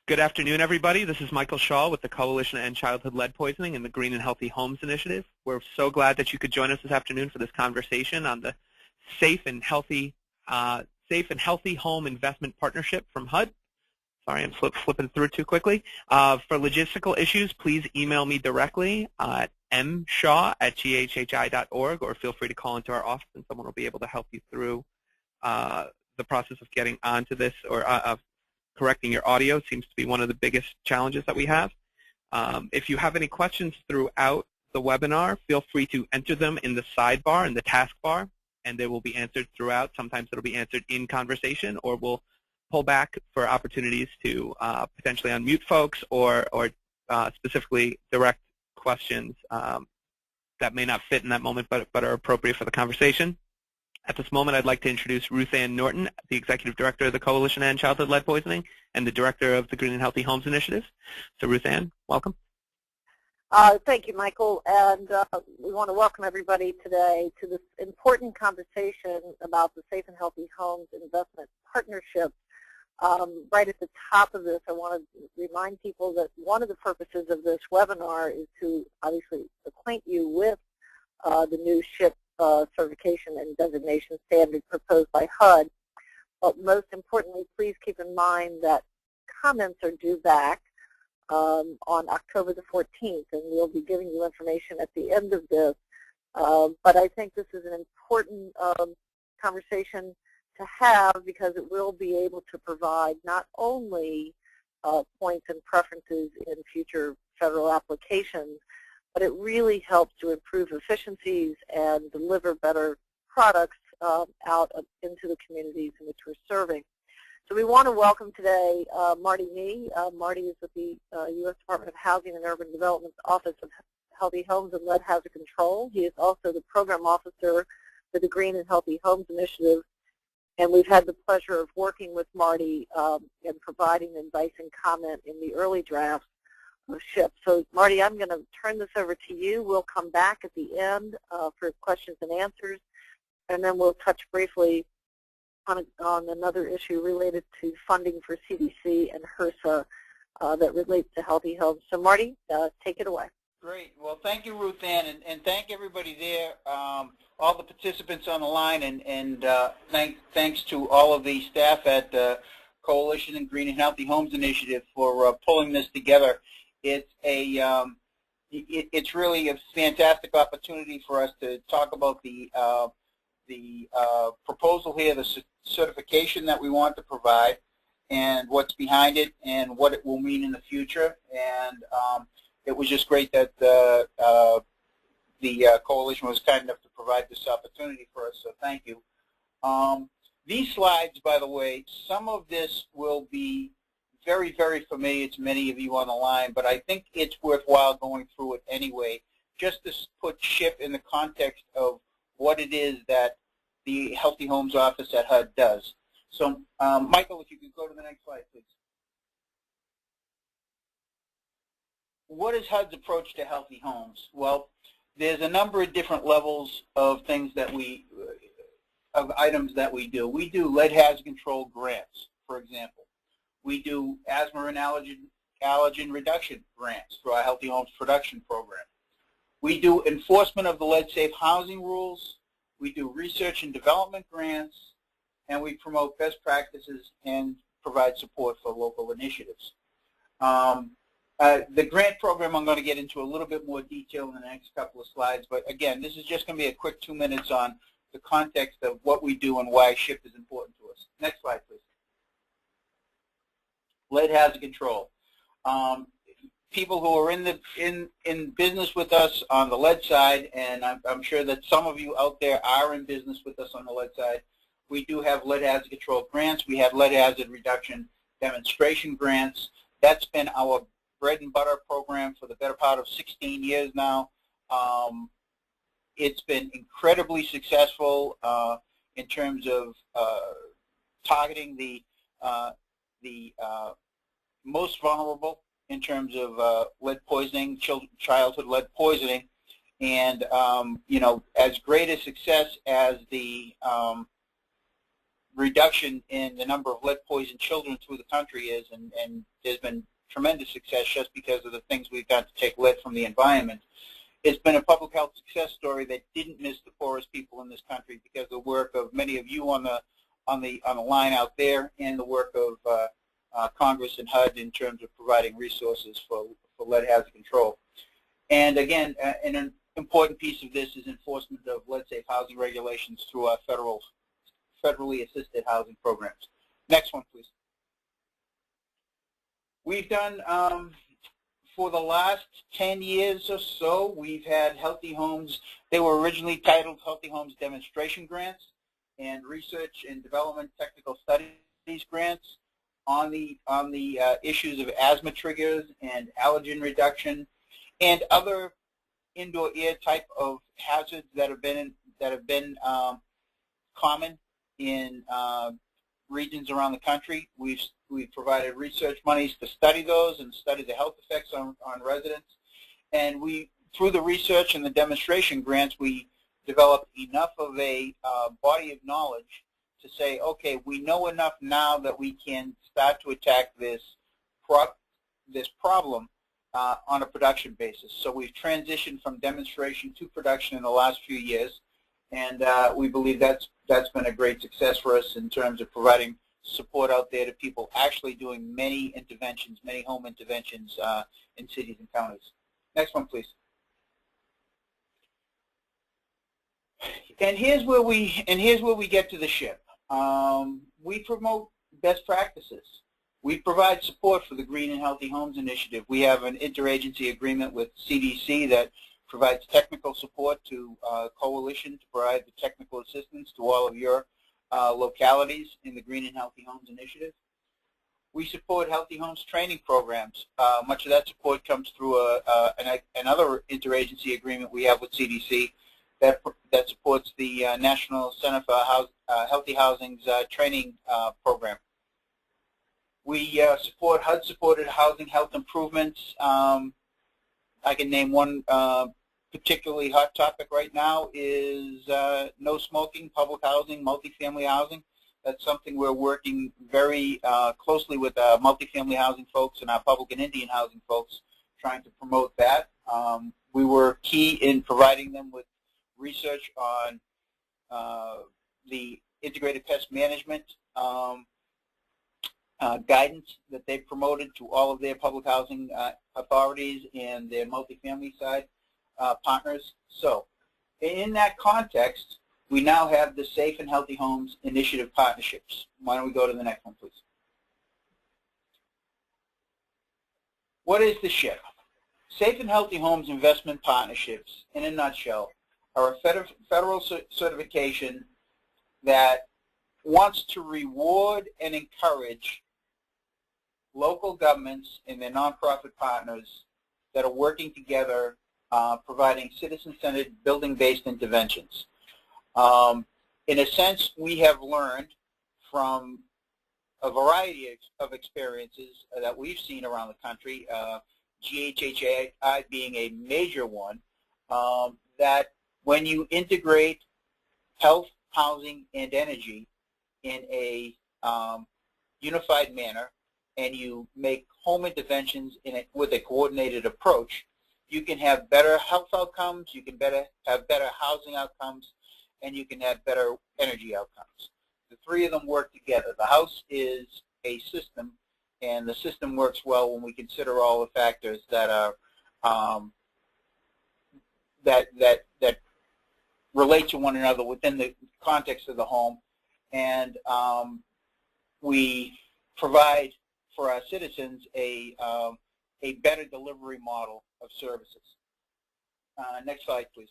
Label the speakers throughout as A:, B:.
A: Good afternoon, everybody. This is Michael Shaw with the Coalition to End Childhood Lead Poisoning and the Green and Healthy Homes Initiative. We're so glad that you could join us this afternoon for this conversation on the Safe and Healthy Home Investment Partnership from HUD. Sorry, I'm flipping through too quickly. For logistical issues, please email me directly at mshaw@ghhi.org, or feel free to call into our office and someone will be able to help you through the process of getting onto this, or correcting your audio seems to be one of the biggest challenges that we have. If you have any questions throughout the webinar, feel free to enter them in the sidebar, in the taskbar, and they will be answered throughout. Sometimes it'll be answered in conversation, or we'll pull back for opportunities to potentially unmute folks or specifically direct questions that may not fit in that moment but are appropriate for the conversation. At this moment, I'd like to introduce Ruth Ann Norton, the Executive Director of the Coalition to End Childhood Lead Poisoning and the Director of the Green and Healthy Homes Initiative. So Ruth Ann, welcome.
B: Thank you, Michael, and we want to welcome everybody today to this important conversation about the Safe and Healthy Homes Investment Partnership. Right at the top of this, I want to remind people that one of the purposes of this webinar is to obviously acquaint you with the new SHHIP certification and designation standard proposed by HUD. But most importantly, please keep in mind that comments are due back on October the 14th, and we'll be giving you information at the end of this. But I think this is an important conversation to have, because it will be able to provide not only points and preferences in future federal applications, but it really helps to improve efficiencies and deliver better products out into the communities in which we're serving. So we want to welcome today Marty Nee. Marty is with the U.S. Department of Housing and Urban Development's Office of Healthy Homes and Lead Hazard Control. He is also the Program Officer for the Green and Healthy Homes Initiative, and we've had the pleasure of working with Marty and providing advice and comment in the early drafts of SHHIP. So Marty, I'm going to turn this over to you. We'll come back at the end for questions and answers, and then we'll touch briefly on another issue related to funding for CDC and HRSA that relates to healthy homes. So Marty, take it away.
C: Great. Well, thank you, Ruth Ann, and thank everybody there, all the participants on the line, and thanks to all of the staff at the Coalition and Green and Healthy Homes Initiative for pulling this together. It's really a fantastic opportunity for us to talk about the proposal here, the certification that we want to provide, and what's behind it, and what it will mean in the future. And it was just great that the coalition was kind enough to provide this opportunity for us. So thank you. These slides, by the way, some of this will be very, very familiar to many of you on the line, but I think it's worthwhile going through it anyway, just to put SHHIP in the context of what it is that the Healthy Homes Office at HUD does. So, Michael, if you could go to the next slide, please. What is HUD's approach to healthy homes? Well, there's a number of different levels of things that of items that we do. We do lead hazard control grants, for example. We do asthma and allergen reduction grants through our Healthy Homes Production Program. We do enforcement of the lead-safe housing rules. We do research and development grants, and we promote best practices and provide support for local initiatives. The grant program I'm going to get into a little bit more detail in the next couple of slides, but again, this is just going to be a quick 2 minutes on the context of what we do and why SHHIP is important to us. Next slide, please. Lead hazard control. People who are in business with us on the lead side, and I'm sure that some of you out there are in business with us on the lead side, we do have lead hazard control grants. We have lead hazard reduction demonstration grants. That's been our bread and butter program for the better part of 16 years now. It's been incredibly successful in terms of targeting the most vulnerable in terms of lead poisoning, childhood lead poisoning, and you know, as great a success as the reduction in the number of lead-poisoned children through the country is, and there's been tremendous success just because of the things we've done to take lead from the environment. It's been a public health success story that didn't miss the poorest people in this country because of the work of many of you on the line out there, and the work of Congress and HUD in terms of providing resources for lead hazard control. And again, an important piece of this is enforcement of lead-safe housing regulations through our federally assisted housing programs. Next one, please. We've done, for the last 10 years or so, we've had Healthy Homes. They were originally titled Healthy Homes Demonstration Grants and Research and Development Technical Studies Grants on the issues of asthma triggers and allergen reduction and other indoor air type of hazards that have been common in regions around the country. We've provided research monies to study those and study the health effects on residents. And through the research and the demonstration grants, we developed enough of a body of knowledge to say, okay, we know enough now that we can start to attack this problem on a production basis. So we've transitioned from demonstration to production in the last few years, and we believe that's been a great success for us in terms of providing support out there to people actually doing many interventions, many home interventions in cities and counties. Next one, please. And here's where we get to the SHHIP. We promote best practices. We provide support for the Green and Healthy Homes Initiative. We have an interagency agreement with CDC that provides technical support to Coalition to provide the technical assistance to all of your localities in the Green and Healthy Homes Initiative. We support Healthy Homes training programs. Much of that support comes through another interagency agreement we have with CDC that supports the National Center for Healthy Housing's training program. We support HUD-supported housing health improvements. I can name one particularly hot topic right now is no smoking, public housing, multifamily housing. That's something we're working very closely with multifamily housing folks and our public and Indian housing folks trying to promote that. We were key in providing them with research on the integrated pest management guidance that they promoted to all of their public housing authorities and their multifamily side partners. So in that context, we now have the Safe and Healthy Homes Initiative partnerships. Why don't we go to the next one, please? What is the SHHIP? Safe and Healthy Homes Investment Partnerships, in a nutshell, are a federal certification that wants to reward and encourage local governments and their nonprofit partners that are working together providing citizen-centered building-based interventions. In a sense, we have learned from a variety of experiences that we've seen around the country, GHHI being a major one, that when you integrate health, housing, and energy in a unified manner, and you make home interventions with a coordinated approach, you can have better health outcomes, you can have better housing outcomes, and you can have better energy outcomes. The three of them work together. The house is a system, and the system works well when we consider all the factors that are that relate to one another within the context of the home, and we provide for our citizens a better delivery model of services. Next slide, please.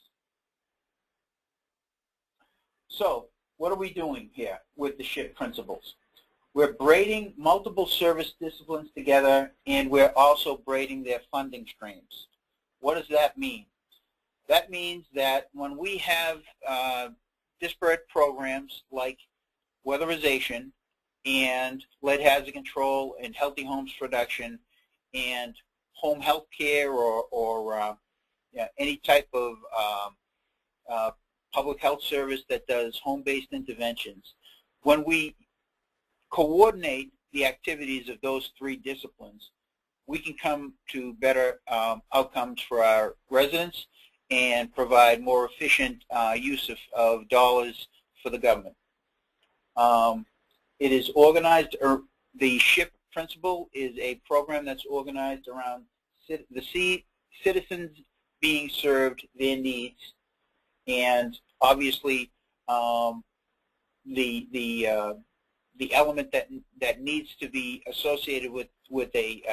C: So, what are we doing here with the SHHIP principles? We're braiding multiple service disciplines together, and we're also braiding their funding streams. What does that mean? That means that when we have disparate programs like weatherization and lead hazard control and healthy homes production and home health care or any type of public health service that does home-based interventions, when we coordinate the activities of those three disciplines, we can come to better outcomes for our residents and provide more efficient use of dollars for the government. It is organized, or the SHHIP Principle is a program that's organized around the citizens being served their needs, and obviously the element that needs to be associated with a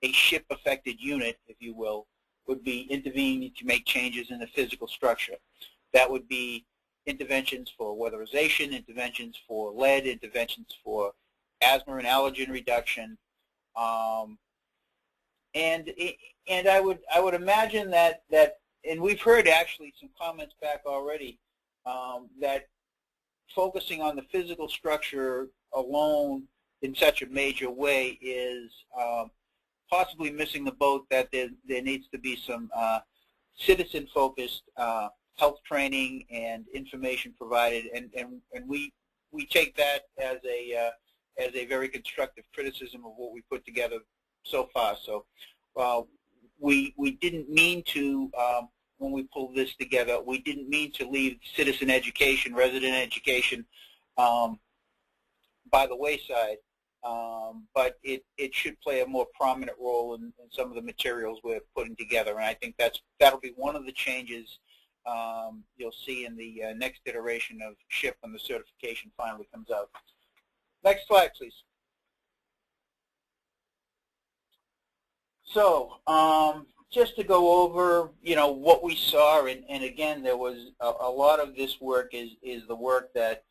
C: SHHIP affected unit, if you will, would be intervening to make changes in the physical structure. That would be interventions for weatherization, interventions for lead, interventions for asthma and allergen reduction, and I would imagine that and we've heard actually some comments back already that focusing on the physical structure alone in such a major way is possibly missing the boat, that there needs to be some citizen-focused health training and information provided, and we take that as a very constructive criticism of what we put together so far. So we didn't mean to, when we pulled this together, we didn't mean to leave citizen education, resident education by the wayside, but it should play a more prominent role in some of the materials we're putting together, and I think that'll be one of the changes you'll see in the next iteration of SHHIP when the certification finally comes out. Next slide, please. So just to go over, what we saw, and again, there was a lot of this work is the work that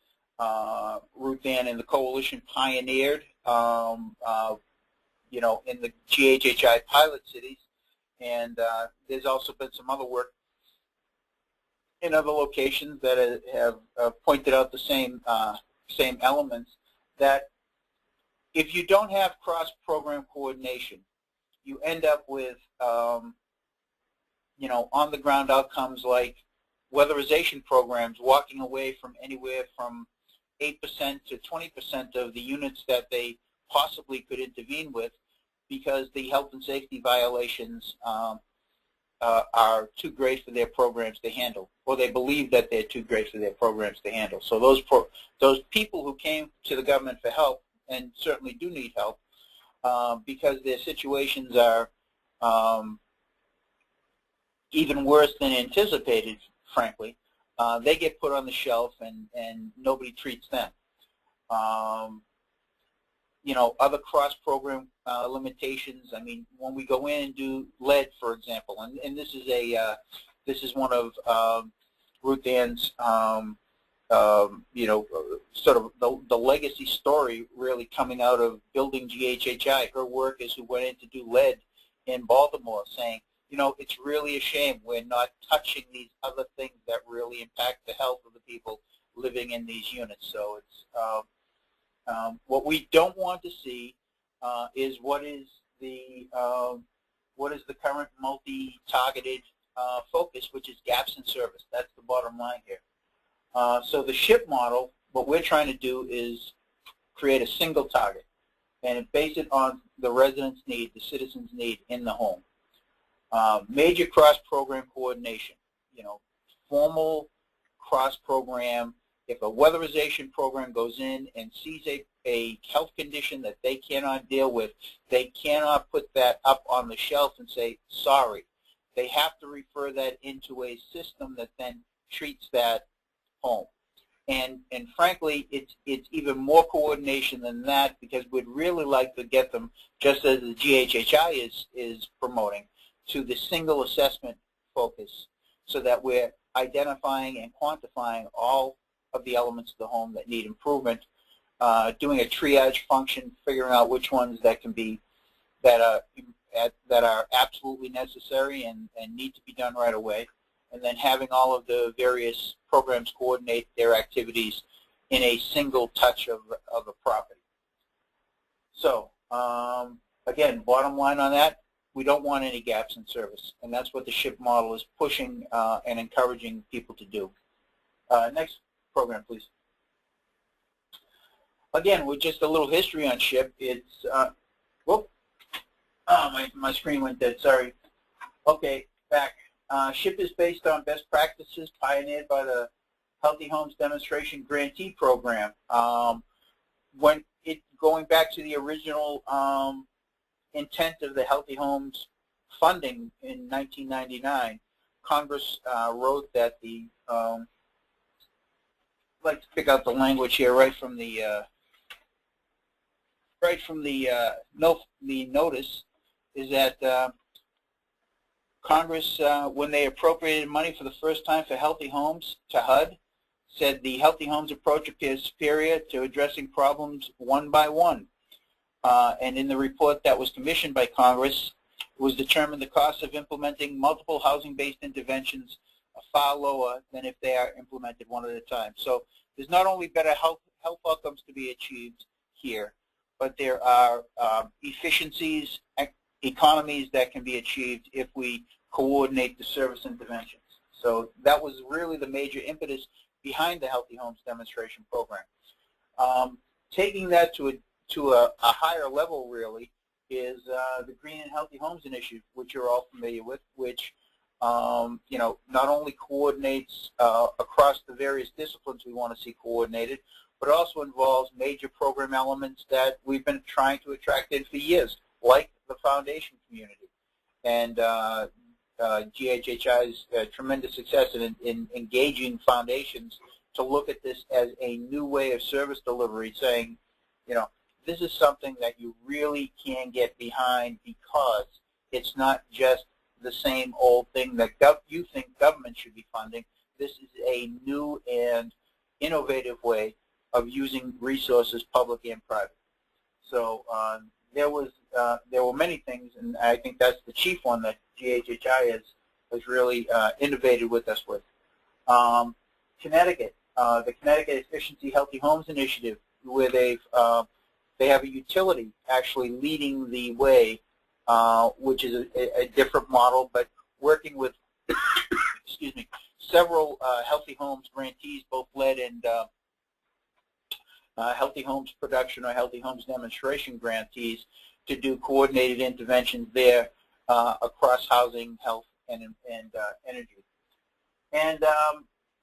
C: Ruth Ann and the coalition pioneered, in the GHHI pilot cities, and there's also been some other work in other locations that have pointed out the same elements, that if you don't have cross-program coordination, you end up with on-the-ground outcomes like weatherization programs walking away from anywhere from 8% to 20% of the units that they possibly could intervene with, because the health and safety violations are too great for their programs to handle, or they believe that they're too great for their programs to handle. So those people who came to the government for help, and certainly do need help, because their situations are even worse than anticipated, frankly, they get put on the shelf and nobody treats them. Other cross-program limitations. I mean, when we go in and do lead, for example, and this is one of Ruth Ann's sort of the legacy story really coming out of building GHHI. Her work is who went in to do lead in Baltimore, saying, it's really a shame we're not touching these other things that really impact the health of the people living in these units. So it's what we don't want to see is what is the current multi-targeted focus, which is gaps in service. That's the bottom line here. So the SHHIP model, what we're trying to do is create a single target and base it on the resident's need, the citizen's need in the home. Major cross-program coordination, formal cross-program. If a weatherization program goes in and sees a health condition that they cannot deal with, they cannot put that up on the shelf and say, sorry. They have to refer that into a system that then treats that home. And frankly, it's even more coordination than that, because we'd really like to get them, just as the GHHI is promoting, to the single assessment focus, so that we're identifying and quantifying all of the elements of the home that need improvement, doing a triage function, figuring out which ones that can be, that are absolutely necessary and need to be done right away, and then having all of the various programs coordinate their activities in a single touch of a property. So again, bottom line on that, we don't want any gaps in service, and that's what the SHHIP model is pushing and encouraging people to do. Next program, please. again, with just a little history on SHHIP, it's, whoop, oh, my screen went dead, sorry. Okay, back. SHHIP is based on best practices pioneered by the Healthy Homes Demonstration Grantee Program. Going back to the original intent of the Healthy Homes funding in 1999, Congress wrote that the, I'd like to pick out the language here right from the notice, is that Congress, when they appropriated money for the first time for Healthy Homes to HUD, said the Healthy Homes approach appears superior to addressing problems one by one. And in the report that was commissioned by Congress, it was determined the cost of implementing multiple housing-based interventions are far lower than if they are implemented one at a time. So there's not only better health outcomes to be achieved here, but there are efficiencies, economies that can be achieved if we coordinate the service interventions. So that was really the major impetus behind the Healthy Homes Demonstration Program. Taking that to a higher level, really, is the Green and Healthy Homes Initiative, which you're all familiar with, which you know, not only coordinates across the various disciplines we want to see coordinated, but also involves major program elements that we've been trying to attract in for years, like the foundation community. And GHHI's tremendous success in engaging foundations to look at this as a new way of service delivery, saying, you know, this is something that you really can get behind because it's not just the same old thing that you think government should be funding. This is a new and innovative way of using resources, public and private. So there were many things, and I think that's the chief one that GHHI has really innovated with us with. Connecticut, the Connecticut Efficiency Healthy Homes Initiative, where they have a utility actually leading the way, which is a different model, but working with excuse me, several Healthy Homes grantees, both lead and Healthy Homes Production or Healthy Homes Demonstration grantees, to do coordinated interventions there across housing, health, and energy. And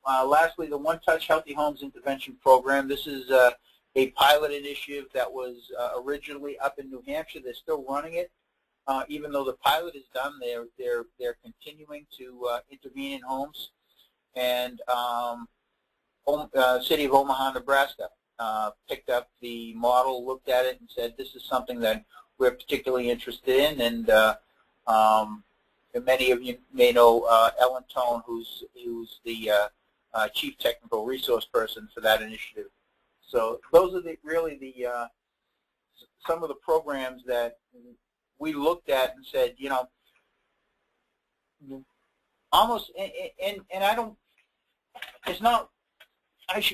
C: lastly, the One Touch Healthy Homes Intervention Program. This is a pilot initiative that was originally up in New Hampshire. They're still running it. Even though the pilot is done, they're continuing to intervene in homes. And City of Omaha, Nebraska picked up the model, looked at it, and said, this is something that we're particularly interested in. And many of you may know Ellen Tone, who's the Chief Technical Resource Person for that initiative. So those are really some of the programs that we looked at and said, you know, almost, and I don't, it's not,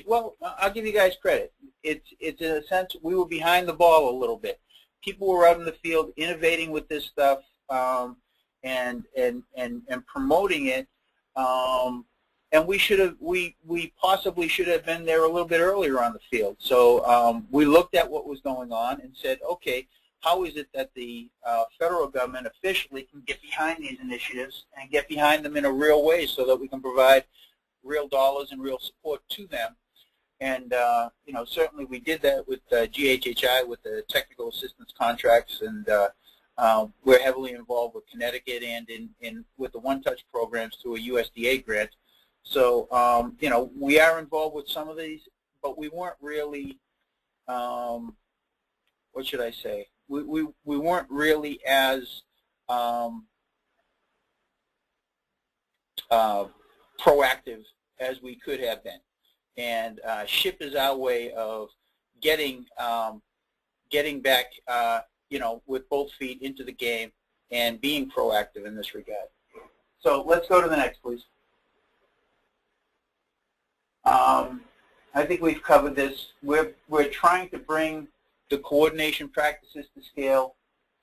C: well, I'll give you guys credit. It's in a sense, we were behind the ball a little bit. People were out in the field innovating with this stuff and promoting it. And we possibly should have been there a little bit earlier on the field. So we looked at what was going on and said, okay, how is it that the federal government officially can get behind these initiatives and get behind them in a real way so that we can provide real dollars and real support to them? And you know, certainly we did that with GHHI with the technical assistance contracts, and we're heavily involved with Connecticut and with the One Touch programs through a USDA grant. So you know, we are involved with some of these, but we weren't really, what should I say? We weren't really as proactive as we could have been. And SHHIP is our way of getting back, you know, with both feet into the game and being proactive in this regard. So let's go to the next, please. I think we've covered this. We're trying to bring the coordination practices to scale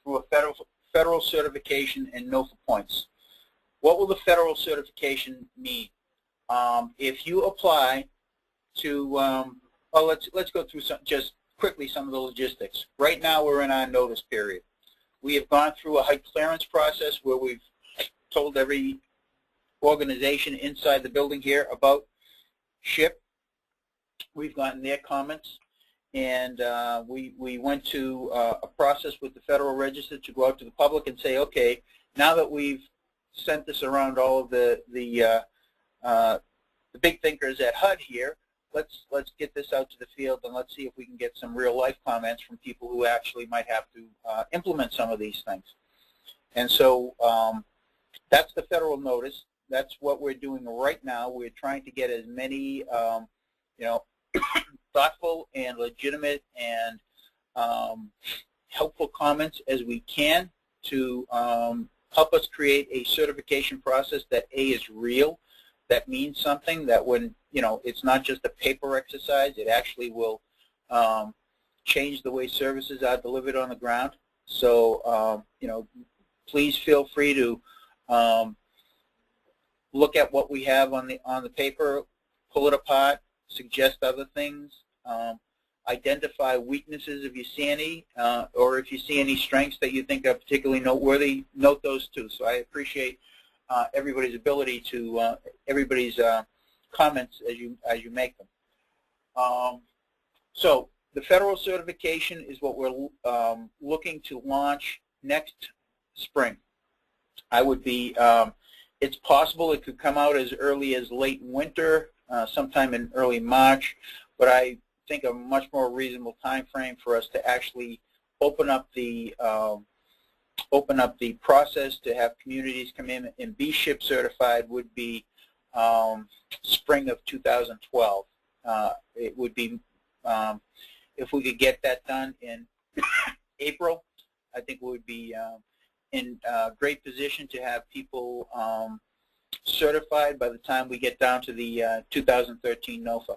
C: through a federal certification and no for points. What will the federal certification mean? If you apply to, well, let's go through some just quickly some of the logistics. Right now we're in our notice period. We have gone through a height clearance process where we've told every organization inside the building here about SHHIP. We've gotten their comments, and we went to a process with the Federal Register to go out to the public and say, okay, now that we've sent this around all of the big thinkers at HUD here, let's get this out to the field, and let's see if we can get some real life comments from people who actually might have to implement some of these things. And so that's the federal notice. That's what we're doing right now. We're trying to get as many thoughtful and legitimate and helpful comments as we can to help us create a certification process that is real, that means something, that when it's not just a paper exercise, it actually will change the way services are delivered on the ground. So please feel free to look at what we have on the paper, pull it apart, suggest other things, identify weaknesses if you see any, or if you see any strengths that you think are particularly noteworthy, note those too. So I appreciate everybody's ability to everybody's comments as you make them. So the federal certification is what we're looking to launch next spring. I would be, it's possible it could come out as early as late winter, sometime in early March, but I think a much more reasonable time frame for us to actually open up the process to have communities come in and be SHHIP certified would be spring of 2012. It would be, if we could get that done in April, I think we would be in a great position to have people certified by the time we get down to the 2013 NOFA.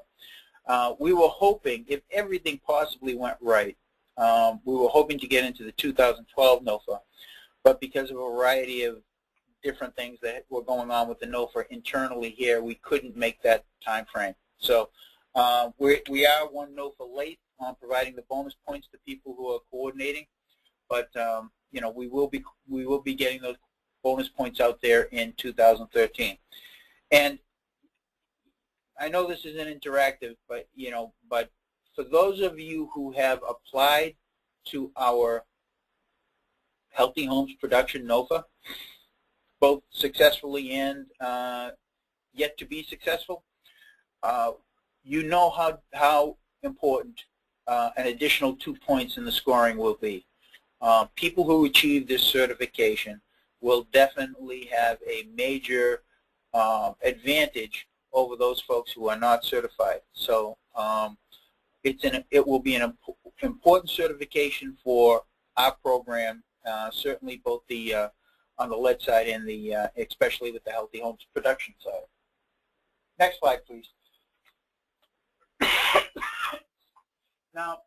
C: We were hoping, if everything possibly went right, we were hoping to get into the 2012 NOFA, but because of a variety of different things that were going on with the NOFA internally here, we couldn't make that time frame. So we are one NOFA late on providing the bonus points to people who are coordinating, but we will be getting those bonus points out there in 2013. And I know this isn't interactive, but but for those of you who have applied to our Healthy Homes Production NOFA, both successfully and yet to be successful, you know how important an additional 2 points in the scoring will be. People who achieve this certification will definitely have a major advantage over those folks who are not certified. So it will be an important certification for our program, certainly both on the lead side and especially with the Healthy Homes Production side. Next slide, please. Now,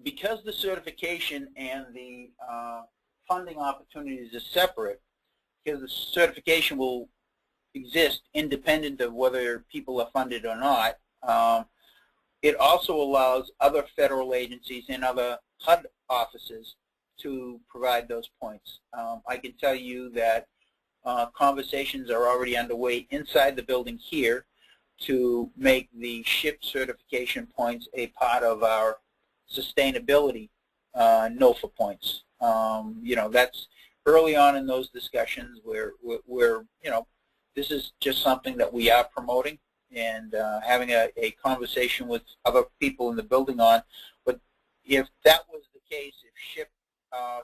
C: because the certification and the funding opportunities are separate, because the certification will exist independent of whether people are funded or not, it also allows other federal agencies and other HUD offices to provide those points. I can tell you that conversations are already underway inside the building here to make the SHHIP certification points a part of our sustainability NOFA points. That's early on in those discussions where this is just something that we are promoting and having a conversation with other people in the building on. But if that was the case, if SHHIP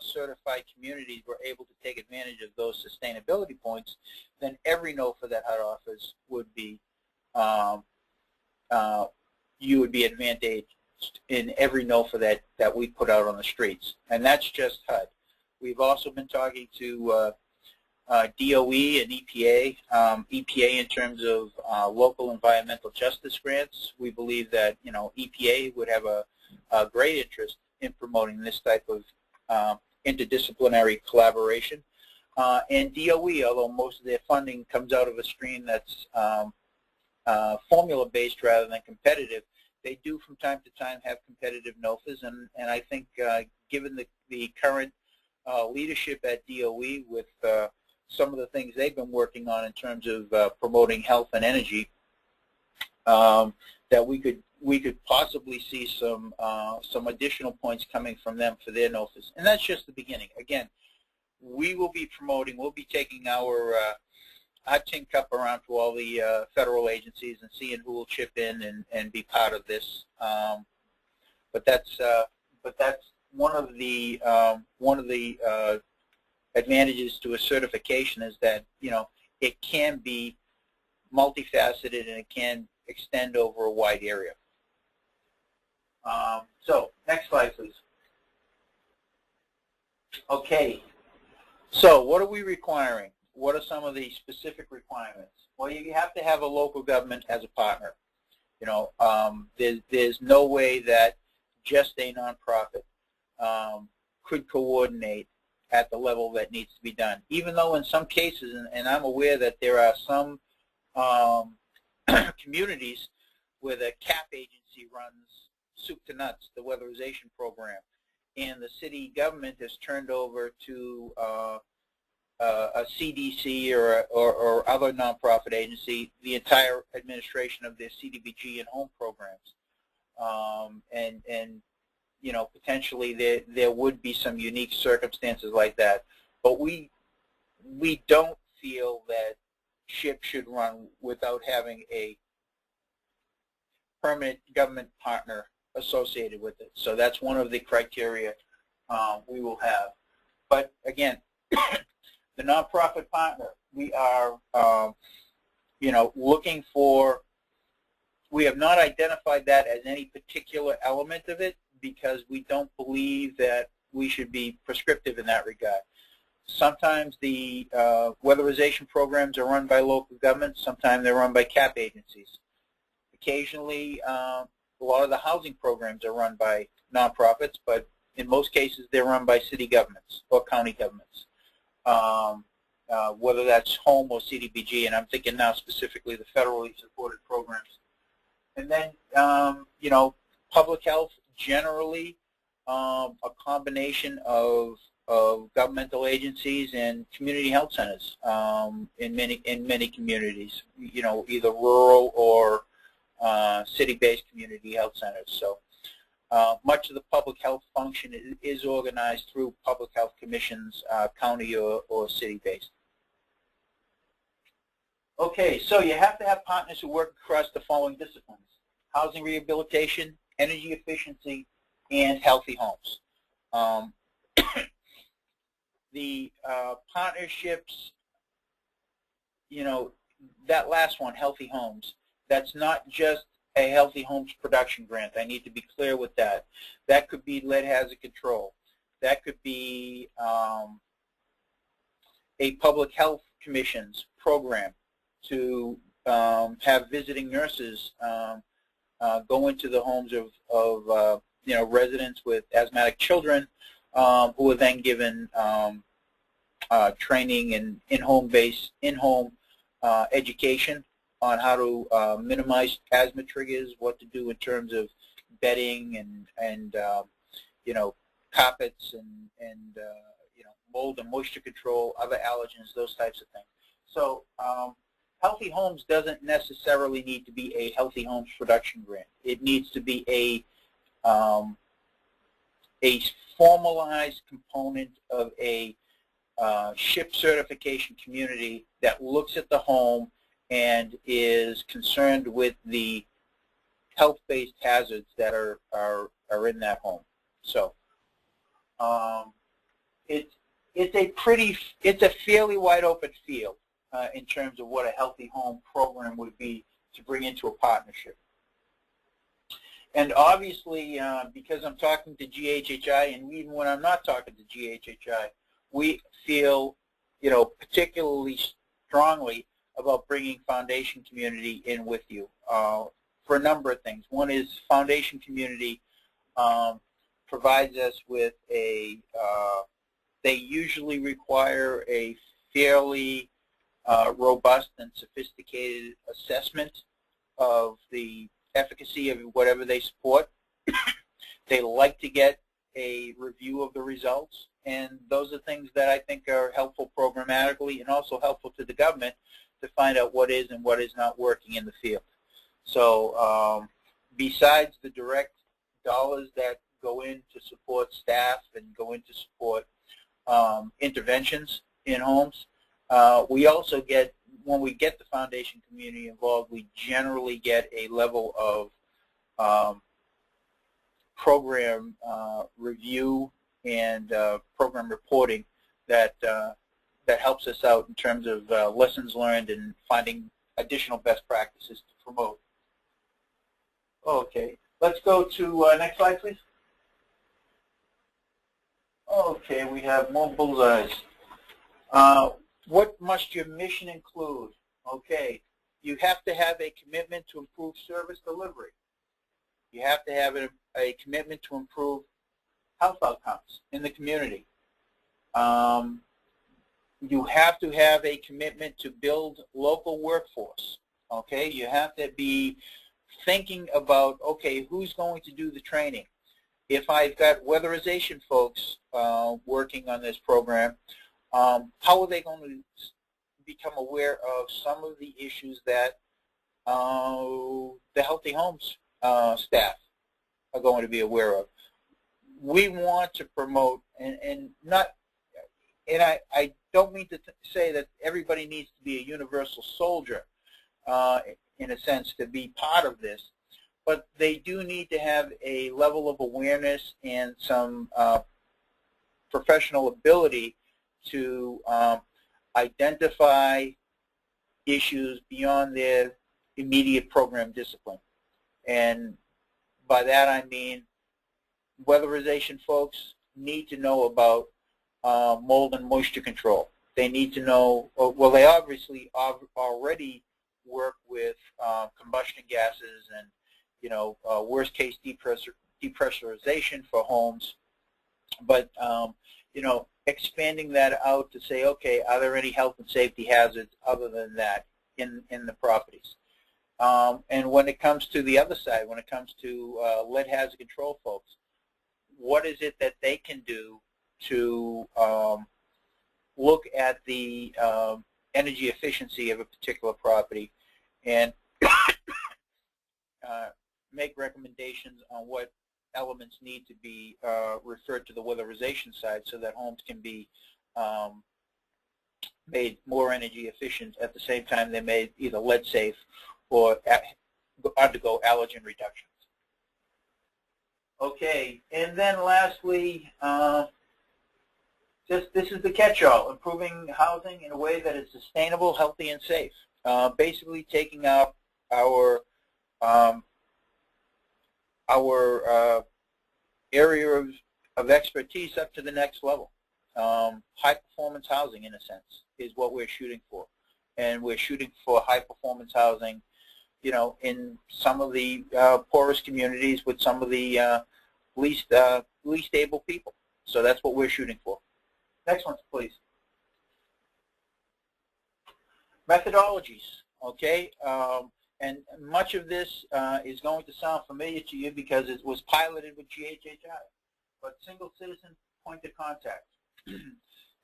C: certified communities were able to take advantage of those sustainability points, then every NOFA that HUD offers would be, you would be advantaged in every NOFA that we put out on the streets. And that's just HUD. We've also been talking to DOE and EPA. EPA in terms of local environmental justice grants. We believe that EPA would have a great interest in promoting this type of interdisciplinary collaboration. And DOE, although most of their funding comes out of a stream that's formula-based rather than competitive, they do from time to time have competitive NOFAs, and I think given the current leadership at DOE with some of the things they've been working on in terms of promoting health and energy, that we could possibly see some additional points coming from them for their NOFAs. And that's just the beginning. Again, we will be promoting, we'll be taking our tin cup around to all the federal agencies and seeing who will chip in and be part of this. But that's one of the advantages to a certification is that, you know, it can be multifaceted and it can extend over a wide area. So next slide, please. Okay. So what are we requiring? What are some of the specific requirements? Well, you have to have a local government as a partner. You know, there's no way that just a nonprofit could coordinate at the level that needs to be done. Even though in some cases, and I'm aware that there are some communities where the CAP agency runs soup to nuts, the weatherization program, and the city government has turned over to a CDC or other nonprofit agency the entire administration of their CDBG and home programs. And you know, potentially there would be some unique circumstances like that. But we don't feel that SHHIP should run without having a permanent government partner associated with it. So that's one of the criteria we will have. But again, the nonprofit partner, we are, you know, looking for. We have not identified that as any particular element of it because we don't believe that we should be prescriptive in that regard. Sometimes the weatherization programs are run by local governments. Sometimes they're run by CAP agencies. Occasionally, a lot of the housing programs are run by nonprofits, but in most cases they're run by city governments or county governments, whether that's home or CDBG, and I'm thinking now specifically the federally supported programs. And then, you know, public health, generally a combination of governmental agencies and community health centers in many communities, you know, either rural or city-based community health centers. So much of the public health function is organized through public health commissions, county or city-based. Okay, so you have to have partners who work across the following disciplines: housing rehabilitation, energy efficiency, and healthy homes. The partnerships, you know, that last one, healthy homes, that's not just a healthy homes production grant. I need to be clear with that. That could be lead hazard control. That could be a public health commission's program to have visiting nurses go into the homes of you know, residents with asthmatic children who are then given training and in-home education on how to minimize asthma triggers, what to do in terms of bedding and you know, carpets and you know, mold and moisture control, other allergens, those types of things. So healthy homes doesn't necessarily need to be a healthy homes production grant. It needs to be a formalized component of a SHHIP certification community that looks at the home and is concerned with the health-based hazards that are in that home. So it's a fairly wide open field in terms of what a healthy home program would be to bring into a partnership. And obviously, because I'm talking to GHHI, and even when I'm not talking to GHHI, we feel, you know, particularly strongly about bringing foundation community in with you for a number of things. One is foundation community provides us with a, they usually require a fairly robust and sophisticated assessment of the efficacy of whatever they support. They like to get a review of the results, and those are things that I think are helpful programmatically and also helpful to the government to find out what is and what is not working in the field. So besides the direct dollars that go in to support staff and go in to support interventions in homes, we also get, when we get the foundation community involved, we generally get a level of program review and program reporting that that helps us out in terms of lessons learned and finding additional best practices to promote. Okay, let's go to next slide, please. Okay, we have more bullseyes. What must your mission include? Okay, you have to have a commitment to improve service delivery. You have to have a commitment to improve health outcomes in the community. You have to have a commitment to build local workforce. Okay, you have to be thinking about, okay, who's going to do the training? If I've got weatherization folks working on this program, how are they going to become aware of some of the issues that the Healthy Homes staff are going to be aware of? We want to promote, and I don't mean to say that everybody needs to be a universal soldier in a sense to be part of this, but they do need to have a level of awareness and some professional ability to identify issues beyond their immediate program discipline. And by that I mean weatherization folks need to know about mold and moisture control. They need to know, well, they obviously already work with combustion gases and, you know, worst case depressurization for homes. But, you know, expanding that out to say, okay, are there any health and safety hazards other than that in the properties? And when it comes to the other side, when it comes to lead hazard control folks, what is it that they can do to look at the energy efficiency of a particular property and make recommendations on what elements need to be referred to the weatherization side so that homes can be made more energy efficient at the same time they made either lead safe or undergo allergen reductions. Okay, and then lastly, this is the catch-all: improving housing in a way that is sustainable, healthy, and safe. Basically, taking up our area of expertise up to the next level. High-performance housing, in a sense, is what we're shooting for, and we're shooting for high-performance housing, you know, in some of the poorest communities with some of the least able people. So that's what we're shooting for. Next one, please. Methodologies, okay? And much of this is going to sound familiar to you because it was piloted with GHHI. But single citizen point of contact.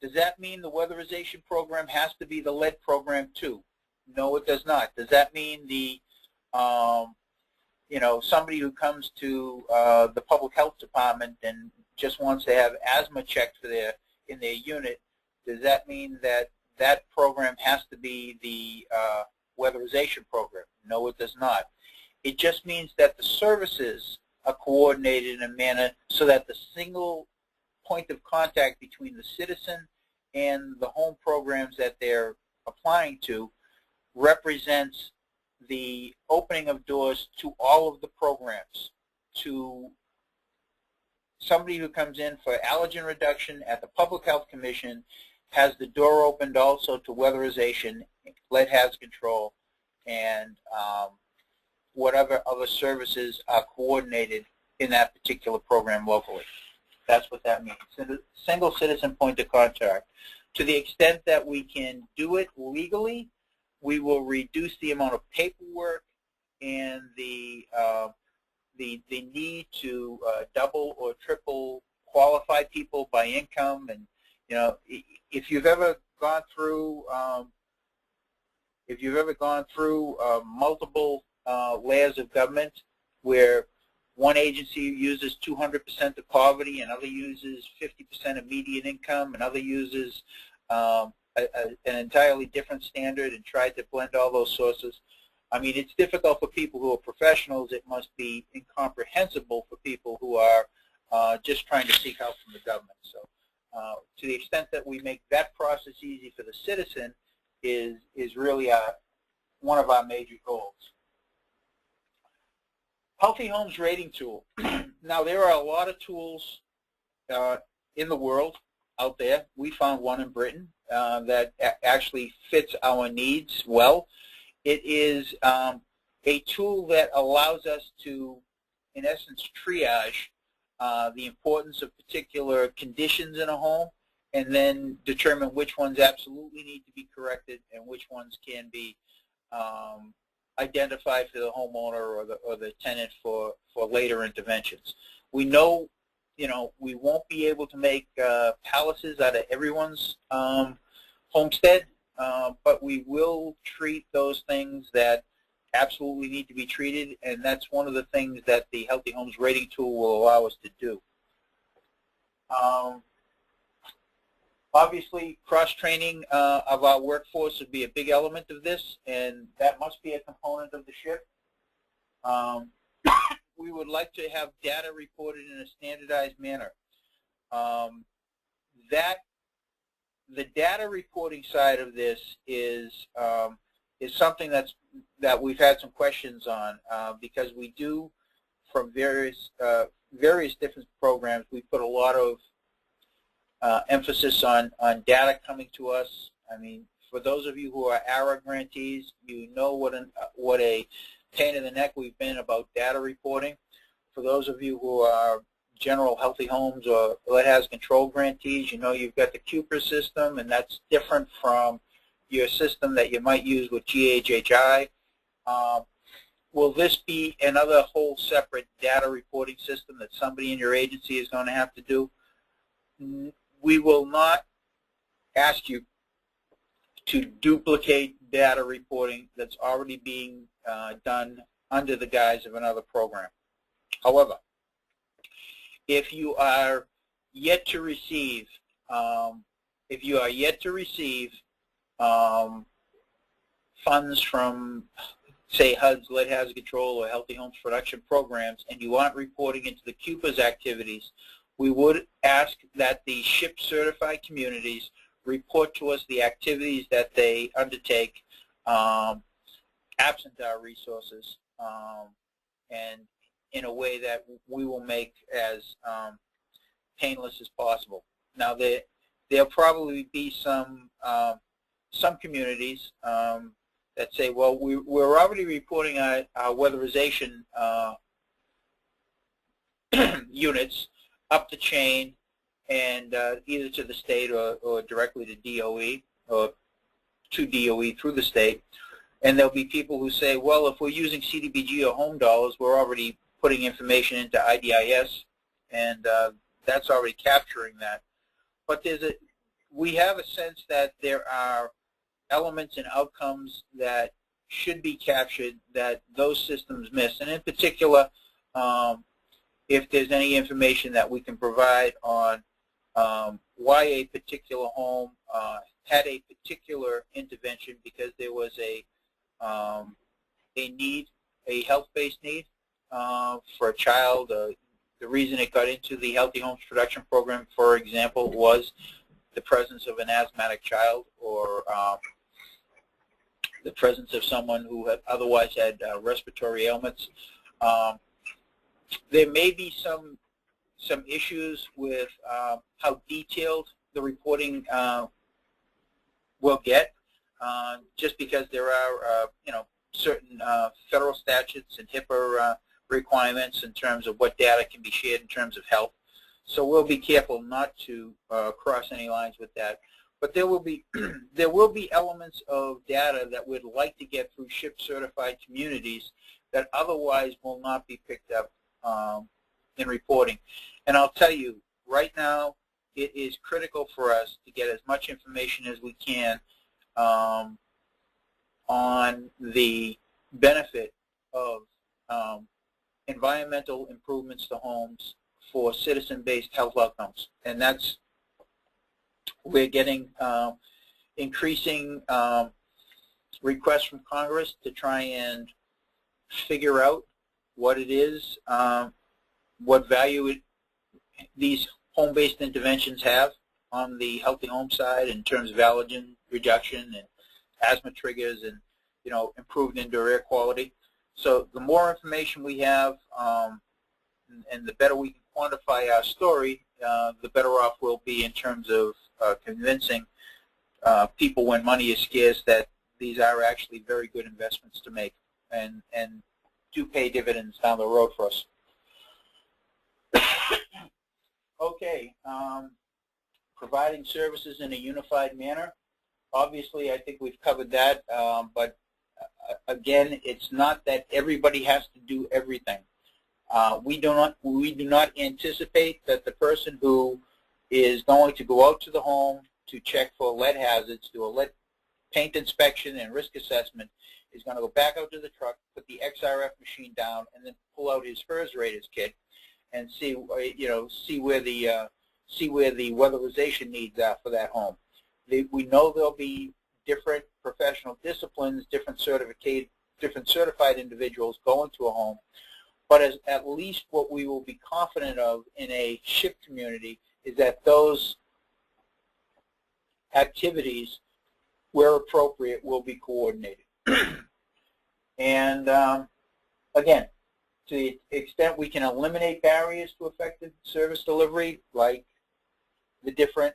C: Does that mean the weatherization program has to be the lead program too? No, it does not. Does that mean the you know, somebody who comes to the public health department and just wants to have asthma checked for in their unit, does that mean that that program has to be the weatherization program? No, it does not. It just means that the services are coordinated in a manner so that the single point of contact between the citizen and the home programs that they're applying to represents the opening of doors to all of the programs. To somebody who comes in for allergen reduction at the Public Health Commission has the door opened also to weatherization, lead hazard control, and whatever other services are coordinated in that particular program locally. That's what that means. Single citizen point of contact. To the extent that we can do it legally, we will reduce the amount of paperwork and the need to double or triple qualify people by income. And you know, if you've ever gone through multiple layers of government where one agency uses 200% of poverty, another uses 50% of median income, another uses an entirely different standard, and tried to blend all those sources. I mean, it's difficult for people who are professionals. It must be incomprehensible for people who are just trying to seek help from the government. So to the extent that we make that process easy for the citizen is really one of our major goals. Healthy Homes Rating Tool. Now, there are a lot of tools in the world out there. We found one in Britain that actually fits our needs well. It is a tool that allows us to, in essence, triage the importance of particular conditions in a home, and then determine which ones absolutely need to be corrected and which ones can be identified for the homeowner or the tenant for later interventions. We know, you know, we won't be able to make palaces out of everyone's homestead, but we will treat those things that absolutely need to be treated, and that's one of the things that the Healthy Homes Rating Tool will allow us to do. Obviously, cross-training of our workforce would be a big element of this, and that must be a component of the SHHIP. We would like to have data reported in a standardized manner. The data reporting side of this is something that we've had some questions on because we do, from various different programs, we put a lot of emphasis on data coming to us. I mean, for those of you who are ARA grantees, you know what a pain in the neck we've been about data reporting. For those of you who are general Healthy Homes or lead hazard control grantees, you know you've got the CUPR system, and that's different from your system that you might use with GHHI. Will this be another whole separate data reporting system that somebody in your agency is going to have to do? We will not ask you to duplicate data reporting that's already being done under the guise of another program. However, if you are yet to receive, funds from, say, HUD's lead hazard control or Healthy Homes production programs, and you aren't reporting into the CUPR's activities, we would ask that the SHHIP certified communities report to us the activities that they undertake absent our resources, and in a way that we will make as painless as possible. Now, there'll probably be some communities that say, well, we're already reporting our weatherization units up the chain, and either to the state or directly to DOE or to DOE through the state. And there'll be people who say, well, if we're using CDBG or home dollars, we're already putting information into IDIS, and that's already capturing that. But we have a sense that there are elements and outcomes that should be captured that those systems miss. And in particular, if there's any information that we can provide on why a particular home had a particular intervention because there was a need, a health-based need for a child. The reason it got into the Healthy Homes production program, for example, was the presence of an asthmatic child, or the presence of someone who had otherwise had respiratory ailments. There may be some issues with how detailed the reporting will get, just because there are certain federal statutes and HIPAA requirements in terms of what data can be shared in terms of health. So we'll be careful not to cross any lines with that. But there will be elements of data that we'd like to get through SHHIP certified communities that otherwise will not be picked up in reporting. And I'll tell you, right now, it is critical for us to get as much information as we can on the benefit of environmental improvements to homes for citizen-based health outcomes. And that's, we're getting increasing requests from Congress to try and figure out what it is, what value these home-based interventions have on the healthy home side in terms of allergen reduction and asthma triggers and, you know, improved indoor air quality. So the more information we have and the better we can quantify our story, the better off we'll be in terms of convincing people when money is scarce that these are actually very good investments to make and do pay dividends down the road for us. Okay, providing services in a unified manner. Obviously, I think we've covered that, but again, it's not that everybody has to do everything. We do not anticipate that the person who is going to go out to the home to check for lead hazards, do a lead paint inspection and risk assessment, is going to go back out to the truck, put the XRF machine down, and then pull out his HERS raters kit and see, you know, see where the weatherization needs are for that home. We know there'll be different professional disciplines, different certified individuals going to a home, but at least what we will be confident of in a SHHIP community is that those activities, where appropriate, will be coordinated. And again, to the extent we can eliminate barriers to effective service delivery, like the different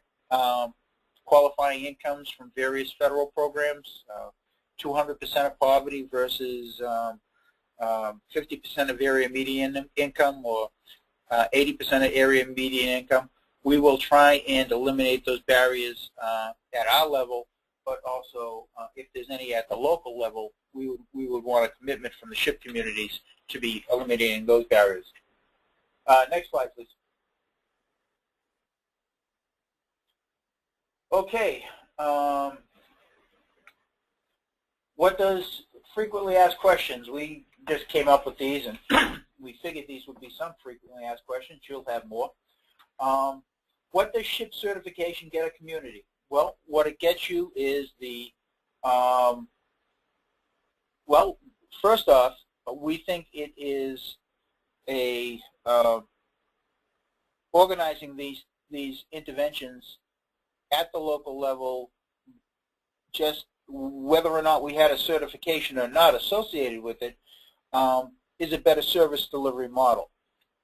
C: qualifying incomes from various federal programs, 200% of poverty versus 50% of area median income, or 80% of area median income, we will try and eliminate those barriers at our level, but also if there's any at the local level, we would want a commitment from the SHHIP communities to be eliminating those barriers. Next slide, please. Okay. What does frequently asked questions? We just came up with these, and we figured these would be some frequently asked questions. You'll have more. What does SHHIP certification get a community? Well, what it gets you is the, well, first off, we think it is a organizing these interventions at the local level, just whether or not we had a certification or not associated with it, is a better service delivery model.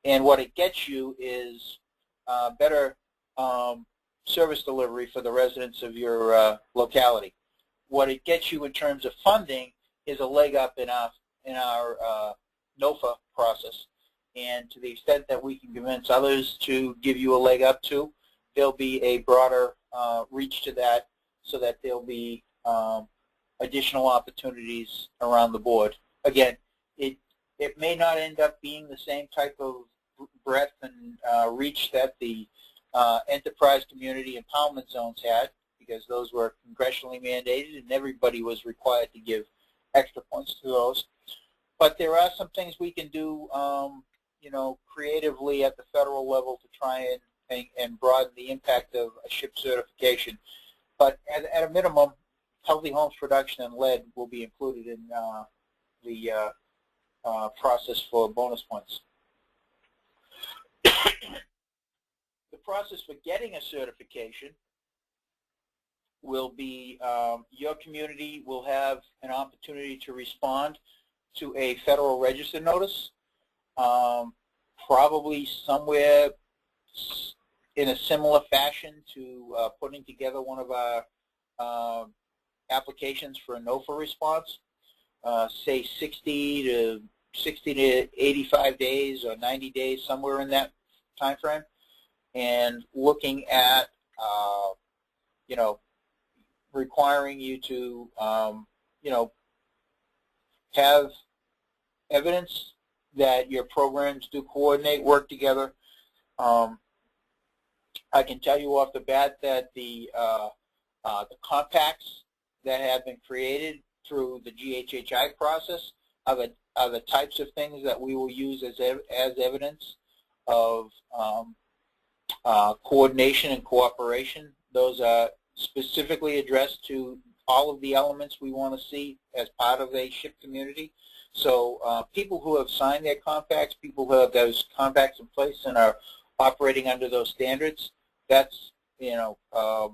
C: And what it gets you is better service delivery for the residents of your locality. What it gets you in terms of funding is a leg up in our NOFA process. And to the extent that we can convince others to give you a leg up to, there'll be a broader reach to that, so that there'll be additional opportunities around the board. Again, it may not end up being the same type of breadth and reach that the enterprise community empowerment zones had, because those were congressionally mandated and everybody was required to give extra points to those. But there are some things we can do, you know, creatively at the federal level to try and broaden the impact of a SHHIP certification. But at a minimum, healthy homes production and lead will be included in the process for bonus points. The process for getting a certification will be your community will have an opportunity to respond to a Federal Register notice, probably somewhere in a similar fashion to putting together one of our applications for a NOFA response, say 60 to 85 days or 90 days, somewhere in that time frame, and looking at, you know, requiring you to, you know, have evidence that your programs do coordinate, work together. I can tell you off the bat that the compacts that have been created through the GHHI process are the types of things that we will use as evidence of coordination and cooperation. Those are specifically addressed to all of the elements we want to see as part of a SHHIP community. So people who have signed their compacts, people who have those compacts in place and are operating under those standards, that's, I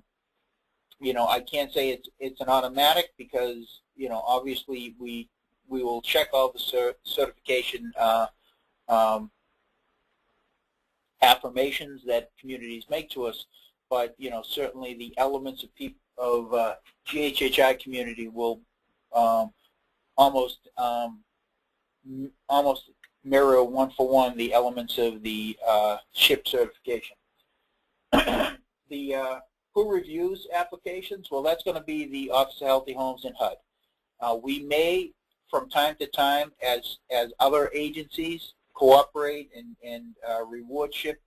C: can't say it's an automatic because, obviously we will check all the certification affirmations that communities make to us, but certainly the elements of GHHI community will almost mirror one-for-one the elements of the SHHIP certification. The who reviews applications? Well, that's going to be the Office of Healthy Homes and HUD. We may, from time to time, as other agencies cooperate and reward SHHIP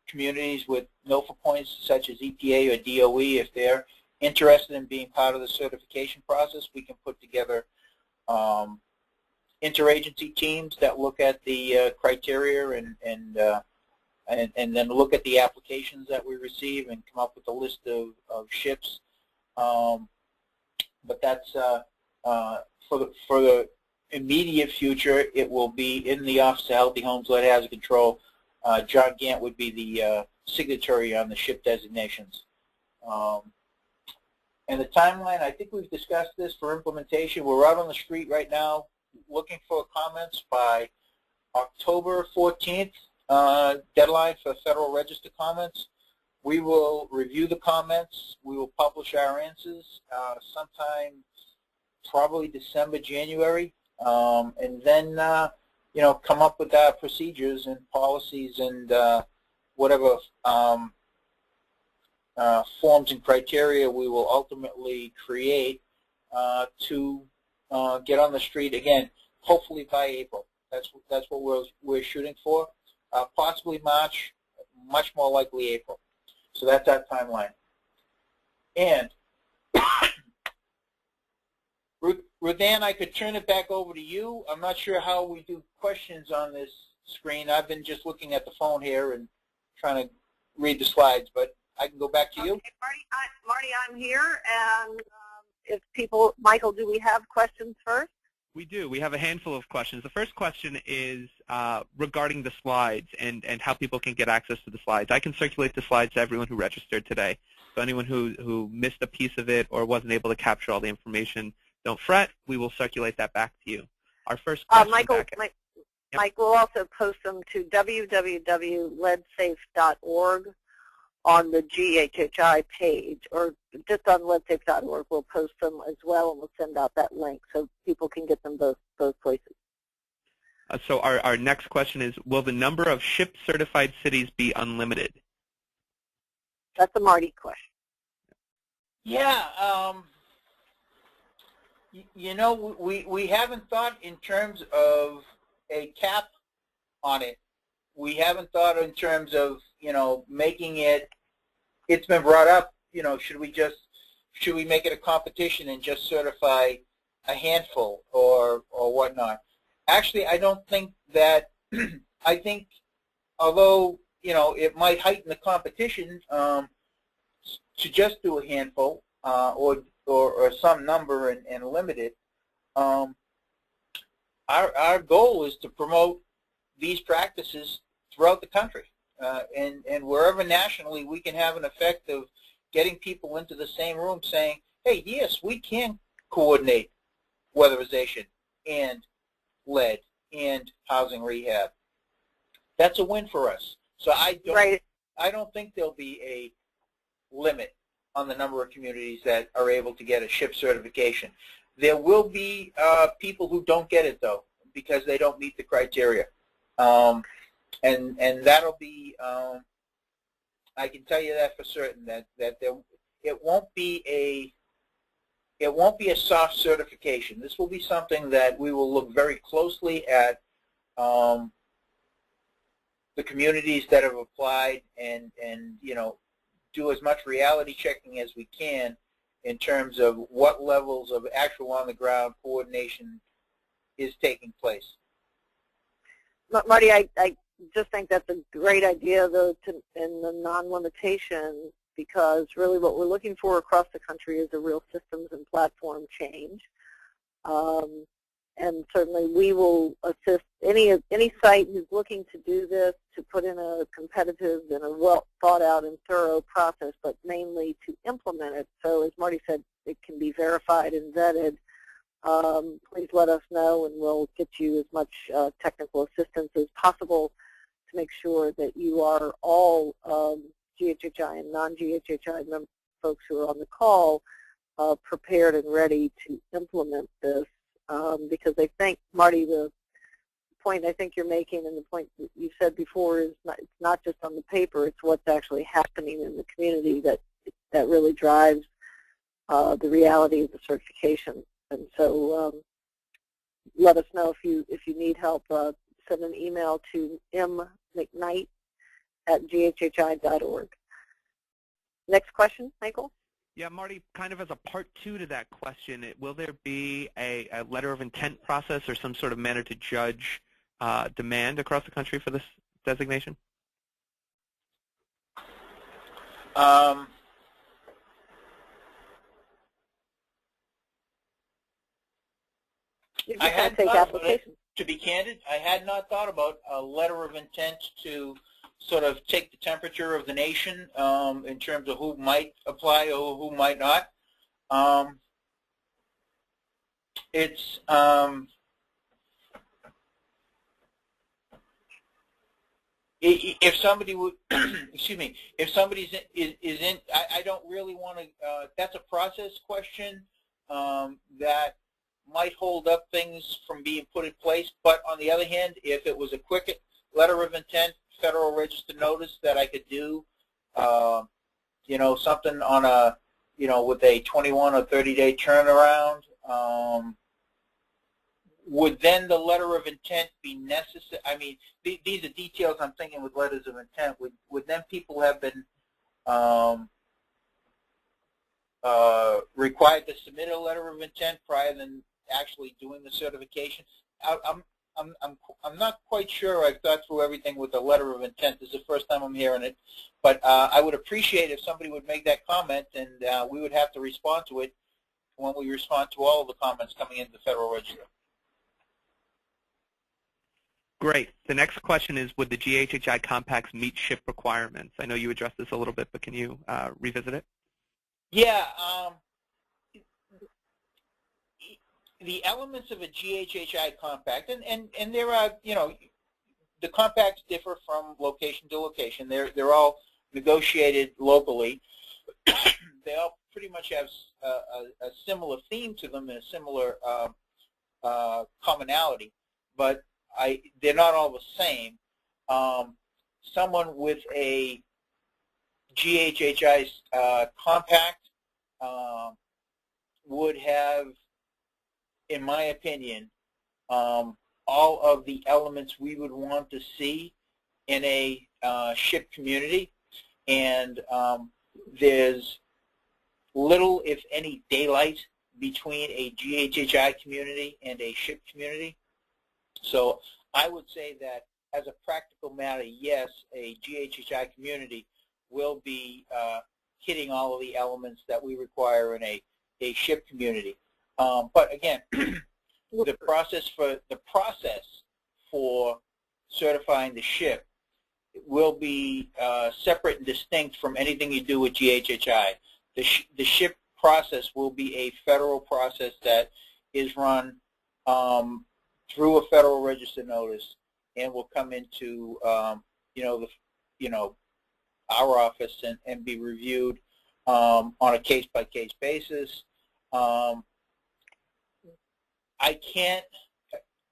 C: communities with NOFA points such as EPA or DOE, if they're interested in being part of the certification process, we can put together interagency teams that look at the criteria and then look at the applications that we receive and come up with a list of SHIPs. But that's for the immediate future. It will be in the Office of Healthy Homes Lead Hazard Control. John Gant would be the signatory on the SHHIP designations. And the timeline, I think we've discussed this for implementation. We're out on the street right now looking for comments by October 14th, deadline for Federal Register comments. We will review the comments. We will publish our answers sometime probably December, January, and then come up with our procedures and policies and whatever forms and criteria we will ultimately create to get on the street again, hopefully by April. That's what we're shooting for. Possibly March, much more likely April. So that's our timeline. And Ruthann, I could turn it back over to you. I'm not sure how we do questions on this screen. I've been just looking at the phone here and trying to read the slides, but I can go back to you.
B: Okay, Marty, I'm here, and if people, Michael, do we have questions first?
A: We do. We have a handful of questions. The first question is regarding the slides and how people can get access to the slides. I can circulate the slides to everyone who registered today. So anyone who missed a piece of it or wasn't able to capture all the information, don't fret. We will circulate that back to you. Our first question,
B: Mike will also post them to www.leadsafe.org on the GHHI page, or just on leadsafe.org. We'll post them as well, and we'll send out that link so people can get them both places.
A: So our next question is, will the number of SHHIP certified cities be unlimited?
B: That's a Marty question.
C: Yeah, we haven't thought in terms of a cap on it. We haven't thought in terms of, making it, it's been brought up, should we make it a competition and just certify a handful or whatnot? Actually, I don't think that, I think although, it might heighten the competition to just do a handful or some number and limit it, our goal is to promote these practices throughout the country. And wherever nationally we can have an effect of getting people into the same room saying, hey, yes, we can coordinate weatherization and lead and housing rehab. That's a win for us. So I don't think there'll be a limit on the number of communities that are able to get a SHHIP certification. There will be people who don't get it, though, because they don't meet the criteria. And that'll be, I can tell you that for certain, that it won't be it won't be a soft certification. This will be something that we will look very closely at the communities that have applied and you know, do as much reality checking as we can in terms of what levels of actual on-the-ground coordination is taking place.
B: Marty, I just think that's a great idea, though, in the non-limitation, because really what we're looking for across the country is a real systems and platform change. And certainly we will assist any site who's looking to do this to put in a competitive and a well thought out and thorough process, but mainly to implement it. So as Marty said, it can be verified and vetted. Please let us know, and we'll get you as much technical assistance as possible to make sure that you are all GHHI and non-GHHI folks who are on the call prepared and ready to implement this. Because I think, Marty, the point I think you're making and the point that you said before is it's not just on the paper, it's what's actually happening in the community that really drives the reality of the certification. And so let us know if you need help. Send an email to mmcknight@ghhi.org. Next question, Michael?
A: Yeah, Marty, kind of as a part two to that question, will there be a letter of intent process or some sort of manner to judge demand across the country for this designation?
B: I had take applications.
C: To be candid, I had not thought about a letter of intent to sort of take the temperature of the nation in terms of who might apply or who might not. If somebody would, excuse me, if somebody's is in, I don't really want to. That's a process question that might hold up things from being put in place. But on the other hand, if it was a quick letter of intent, Federal Register notice that I could do, you know, something on a, you know, with a 21 or 30-day turnaround, would then the letter of intent be necessary? I mean, these are details I'm thinking with letters of intent. Would then people have been required to submit a letter of intent prior than actually doing the certification? I'm not quite sure I've thought through everything with the letter of intent. This is the first time I'm hearing it. But I would appreciate if somebody would make that comment, and we would have to respond to it when we respond to all of the comments coming into the Federal Register.
A: Great. The next question is, would the GHHI compacts meet SHHIP requirements? I know you addressed this a little bit, but can you revisit it?
C: Yeah. The elements of a GHHI compact, and there are, you know, the compacts differ from location to location. They're all negotiated locally. They all pretty much have a similar theme to them and a similar commonality, but they're not all the same. Someone with a GHHI compact would have, in my opinion, all of the elements we would want to see in a SHHIP community, and there's little, if any, daylight between a GHHI community and a SHHIP community. So I would say that as a practical matter, yes, a GHHI community will be hitting all of the elements that we require in a SHHIP community. But again, the process for certifying the SHHIP will be separate and distinct from anything you do with GHHI. The SHHIP process will be a federal process that is run through a Federal Register notice, and will come into our office and be reviewed on a case-by-case basis. I can't,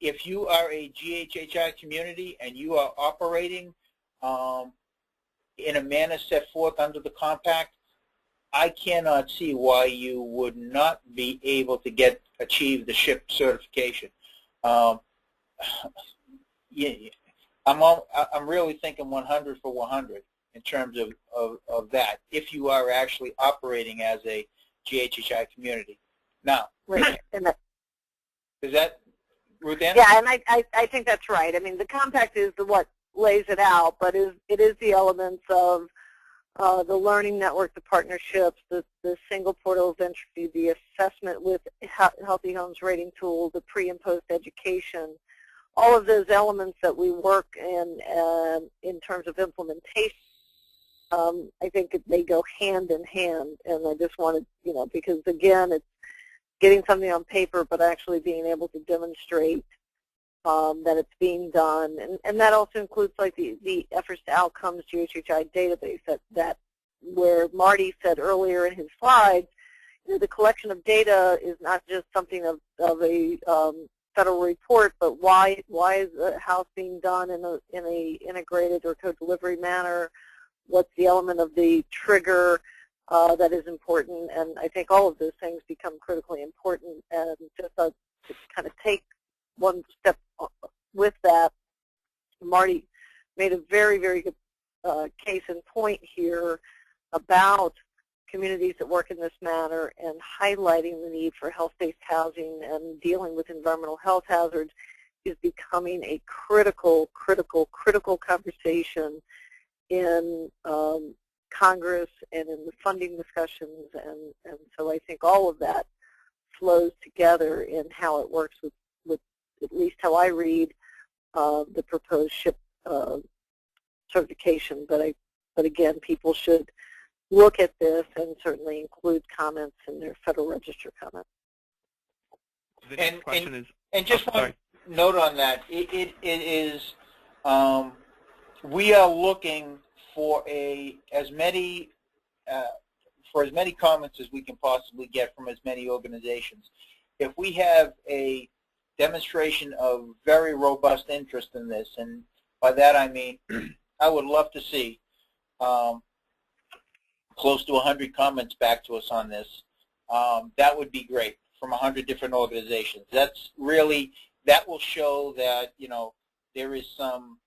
C: if you are a GHHI community and you are operating in a manner set forth under the compact, I cannot see why you would not be able to achieve the SHHIP certification. Yeah, I'm really thinking 100 for 100 in terms of that, if you are actually operating as a GHHI community. Now,
B: Right.
C: is that, Ruth Ann?
B: Yeah, and I think that's right. I mean, the compact is what lays it out, but it is the elements of the learning network, the partnerships, the single portal of entry, the assessment with Healthy Homes rating tool, the pre and post education, all of those elements that we work in terms of implementation. I think they go hand in hand, and I just wanted, because again, it's getting something on paper, but actually being able to demonstrate that it's being done, and that also includes like the efforts to outcomes GHHI database that where Marty said earlier in his slides, the collection of data is not just something of a federal report, but why is the house being done in a integrated or co-delivery manner? What's the element of the trigger that is important? And I think all of those things become critically important. And just to kind of take one step with that, Marty made a very, very good case in point here about communities that work in this manner and highlighting the need for health-based housing and dealing with environmental health hazards is becoming a critical conversation in Congress and in the funding discussions, and so I think all of that flows together in how it works with at least how I read the proposed SHHIP certification. But again, people should look at this and certainly include comments in their Federal Register comments.
A: The next question is,
C: and just one note on that, it is we are looking for as many comments as we can possibly get from as many organizations. If we have a demonstration of very robust interest in this, and by that I mean I would love to see close to 100 comments back to us on this. That would be great from 100 different organizations. That's really, that will show that there is some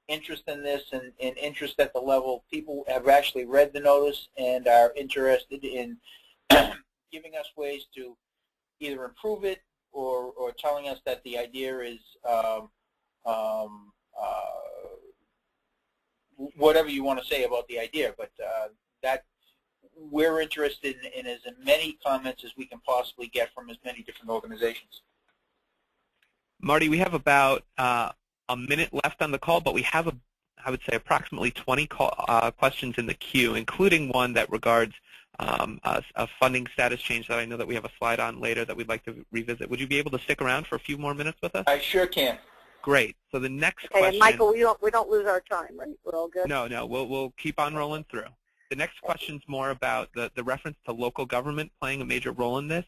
C: interest in this, and interest at the level people have actually read the notice and are interested in giving us ways to either improve it or telling us that the idea is whatever you want to say about the idea, but that we're interested in as many comments as we can possibly get from as many different organizations.
A: Marty, we have about a minute left on the call, but we have, I would say, approximately 20 questions in the queue, including one that regards a funding status change that I know that we have a slide on later that we'd like to revisit. Would you be able to stick around for a few more minutes with us?
C: I sure can.
A: Great. So the next
B: question.
A: And
B: Michael, we don't lose our time, right? We're all good.
A: No, we'll keep on rolling through. The next question is more about the reference to local government playing a major role in this.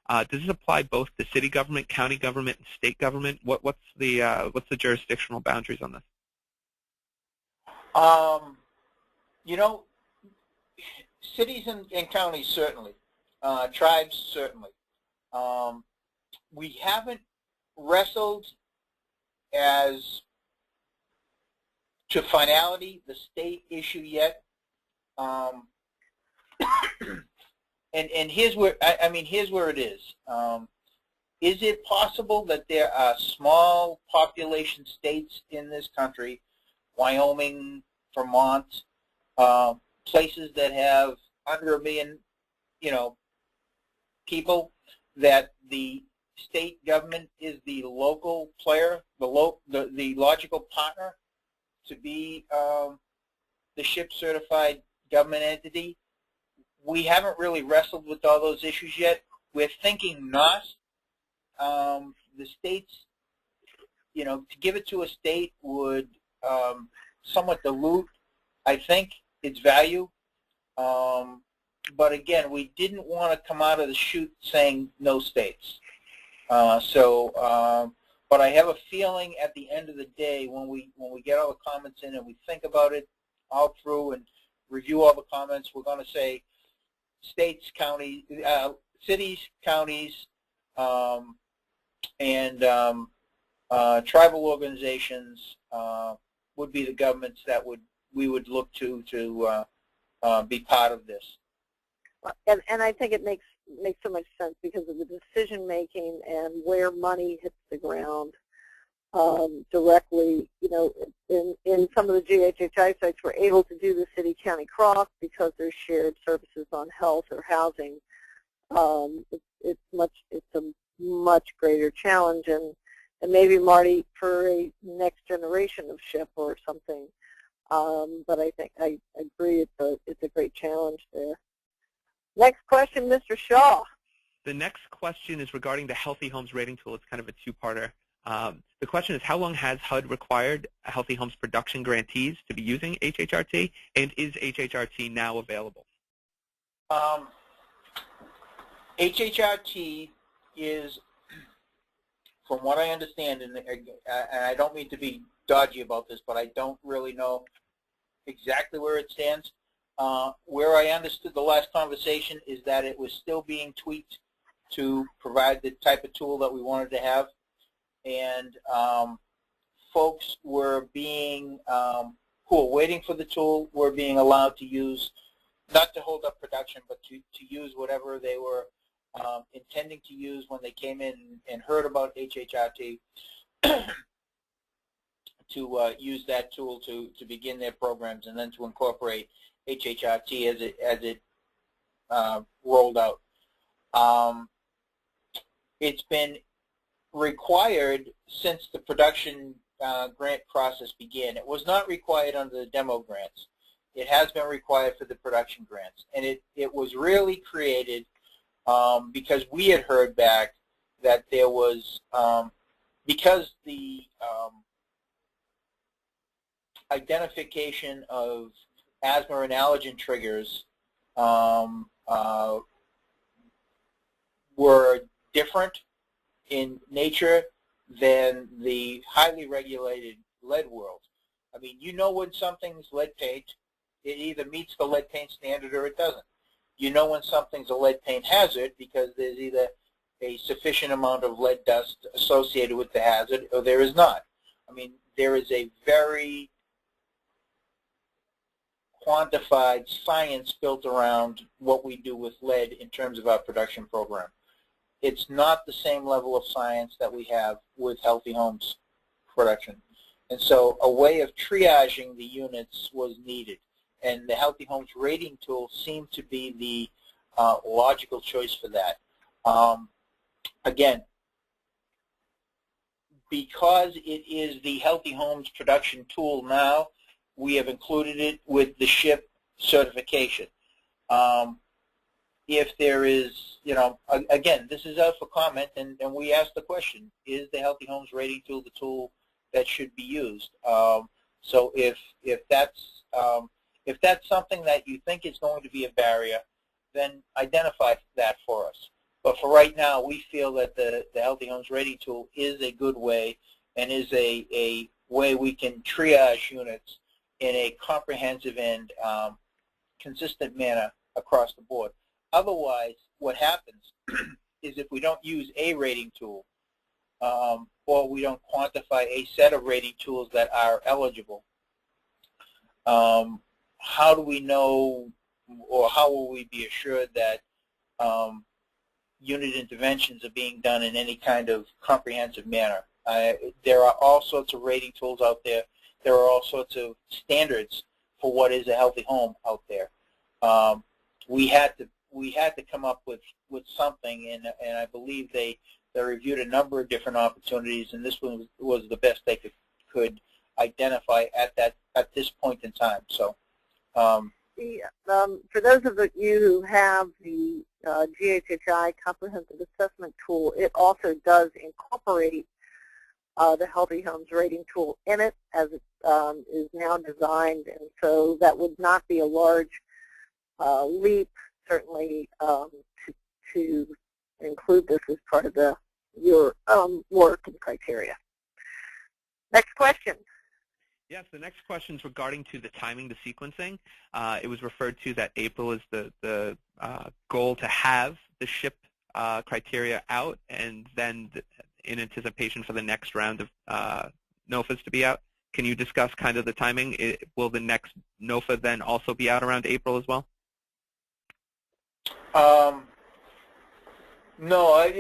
A: Does this apply both to city government, county government, and state government? What's the jurisdictional boundaries on this?
C: Cities and counties certainly, tribes certainly. We haven't wrestled as to finality the state issue yet. And here's where here's where it is. Is it possible that there are small population states in this country, Wyoming, Vermont, places that have under 1 million, people, that the state government is the local player, the logical partner to be the SHHIP certified government entity? We haven't really wrestled with all those issues yet. We're thinking not. The states, to give it to a state would somewhat dilute, I think, its value. But again, we didn't want to come out of the chute saying no states. But I have a feeling at the end of the day, when we get all the comments in and we think about it, all through and review all the comments. We're going to say states, counties, cities, counties, and tribal organizations would be the governments that we would look to be part of this.
B: And I think it makes so much sense because of the decision making and where money hits the ground directly. You know, in some of the GHHI sites, we're able to do the city-county cross because there's shared services on health or housing. It's a much greater challenge, and maybe, Marty, for a next generation of SHIP or something. But I think I agree it's a great challenge there. Next question, Mr. Shaw.
A: The next question is regarding the Healthy Homes rating tool. It's kind of a two-parter. The question is, how long has HUD required Healthy Homes production grantees to be using HHRT, and is HHRT now available?
C: HHRT is, from what I understand, and I don't mean to be dodgy about this, but I don't really know exactly where it stands. Where I understood the last conversation is that it was still being tweaked to provide the type of tool that we wanted to have, and folks were being, who were waiting for the tool, were being allowed to use, not to hold up production, but to use whatever they were intending to use when they came in and heard about HHRT, to use that tool to begin their programs and then to incorporate HHRT as it rolled out. It's been required since the production grant process began. It was not required under the demo grants. It has been required for the production grants, and it was really created because we had heard back that there was, because the identification of asthma and allergen triggers were different in nature than the highly regulated lead world. I mean, you know when something's lead paint, it either meets the lead paint standard or it doesn't. You know when something's a lead paint hazard because there's either a sufficient amount of lead dust associated with the hazard or there is not. I mean, there is a very quantified science built around what we do with lead in terms of our production program. It's not the same level of science that we have with Healthy Homes production. And so a way of triaging the units was needed. And the Healthy Homes rating tool seemed to be the logical choice for that. Again, because it is the Healthy Homes production tool now, we have included it with the SHHIP certification. If there is, you know, again, this is up for comment, and we ask the question, is the Healthy Homes rating tool the tool that should be used? So if that's something that you think is going to be a barrier, then identify that for us. But for right now, we feel that the Healthy Homes rating tool is a good way and is a way we can triage units in a comprehensive and consistent manner across the board. Otherwise, what happens is if we don't use a rating tool or we don't quantify a set of rating tools that are eligible, how do we know, or how will we be assured that unit interventions are being done in any kind of comprehensive manner? There are all sorts of rating tools out there. There are all sorts of standards for what is a healthy home out there. We had to come up with something, and I believe they reviewed a number of different opportunities, and this one was the best they could identify at this point in time. So,
B: for those of you who have the GHHI Comprehensive Assessment Tool, it also does incorporate the Healthy Homes rating tool in it as it is now designed, and so that would not be a large leap, certainly, to include this as part of your work and criteria. Next question.
A: Yes, the next question is regarding to the timing, the sequencing. It was referred to that April is the goal to have the SHIP criteria out, and then in anticipation for the next round of NOFAs to be out. Can you discuss kind of the timing? Will the next NOFA then also be out around April as well?
C: No,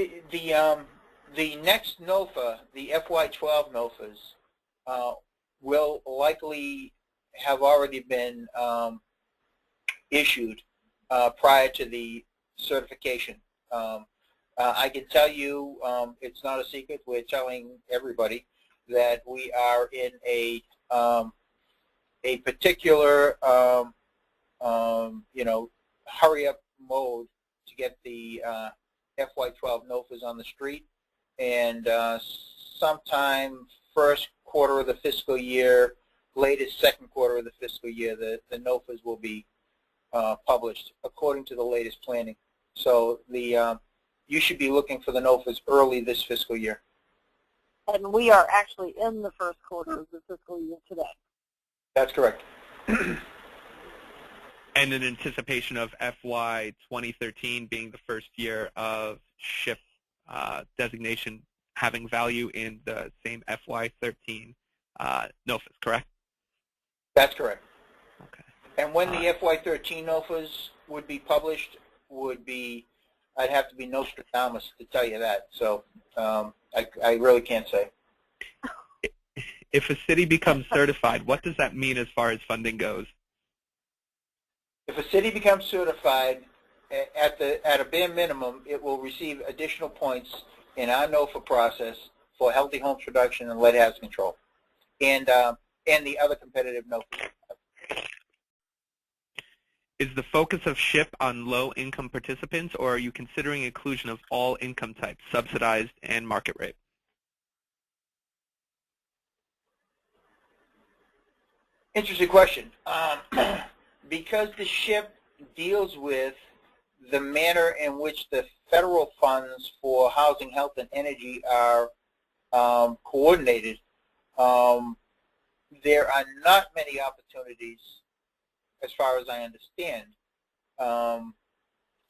C: the next NOFA, the FY12 NOFAs, will likely have already been issued prior to the certification. I can tell you, it's not a secret, we're telling everybody that we are in a particular, hurry up mode to get the FY12 NOFAs on the street, and sometime first quarter of the fiscal year, latest second quarter of the fiscal year, the NOFAs will be published according to the latest planning. So you should be looking for the NOFAs early this fiscal year.
B: And we are actually in the first quarter of the fiscal year today.
C: That's correct.
A: And in anticipation of FY 2013 being the first year of SHIP designation having value in the same FY 13 NOFAs, correct?
C: That's correct.
A: Okay.
C: And when the FY 13 NOFAs would be published would be, I'd have to be Nostradamus to tell you that. So I really can't say.
A: If a city becomes certified, what does that mean as far as funding goes?
C: If a city becomes certified, at a bare minimum, it will receive additional points in our NOFA process for healthy homes production and lead hazard control, and the other competitive NOFA.
A: Is the focus of SHIP on low-income participants, or are you considering inclusion of all income types, subsidized and market rate?
C: Interesting question. Because the SHIP deals with the manner in which the federal funds for housing, health, and energy are coordinated, there are not many opportunities, as far as I understand,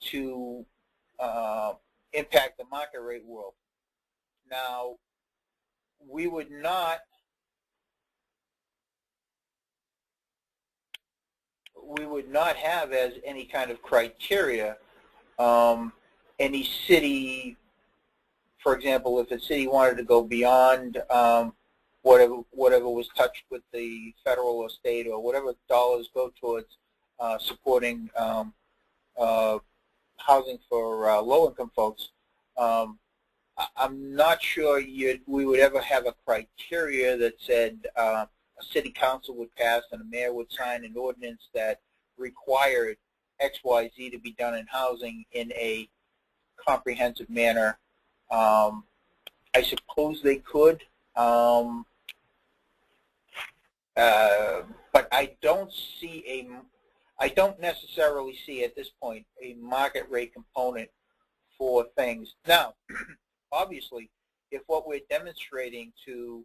C: to impact the market rate world. Now, we would not have as any kind of criteria any city, for example, if a city wanted to go beyond whatever was touched with the federal or state, or whatever dollars go towards supporting housing for low-income folks, I'm not sure we would ever have a criteria that said a city council would pass and a mayor would sign an ordinance that required X, Y, Z to be done in housing in a comprehensive manner. I suppose they could, but I don't necessarily see at this point a market rate component for things. Now, obviously, if what we're demonstrating to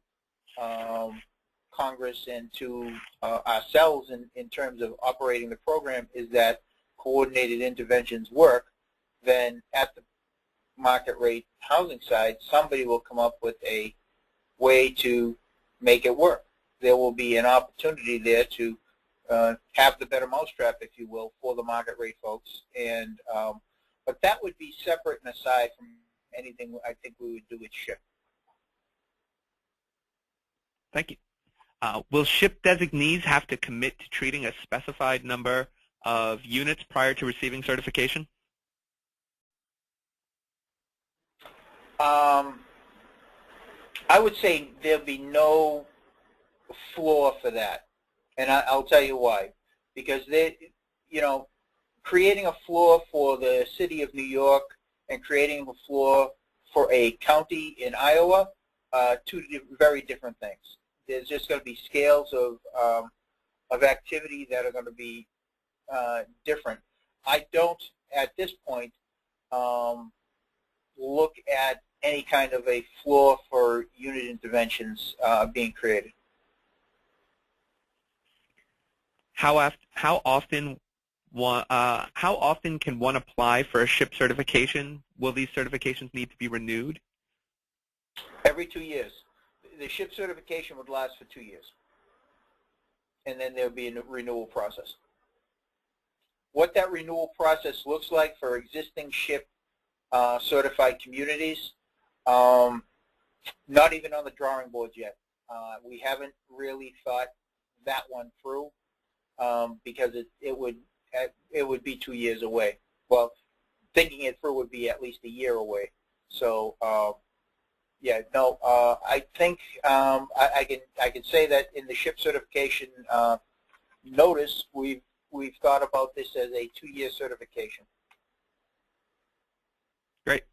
C: Congress and to ourselves in terms of operating the program is that coordinated interventions work, then at the market rate housing side, somebody will come up with a way to make it work. There will be an opportunity there to have the better mousetrap, if you will, for the market rate folks. And but that would be separate and aside from anything I think we would do with SHIP.
A: Thank you. Will SHIP designees have to commit to treating a specified number of units prior to receiving certification?
C: I would say there'll be no floor for that, and I'll tell you why. Because creating a floor for the city of New York and creating a floor for a county in Iowa, two very different things. There's just going to be scales of activity that are going to be different. I don't, at this point, look at any kind of a floor for unit interventions being created.
A: how often can one apply for a SHHIP certification? Will these certifications need to be renewed?
C: Every 2 years. The SHHIP certification would last for 2 years, and then there would be a renewal process. What that renewal process looks like for existing SHHIP certified communities, not even on the drawing boards yet. We haven't really thought that one through because it would be 2 years away. Well, thinking it through would be at least a year away. So yeah, no, I think I can say that in the SHHIP certification notice, we've thought about this as a 2-year certification.
A: Great.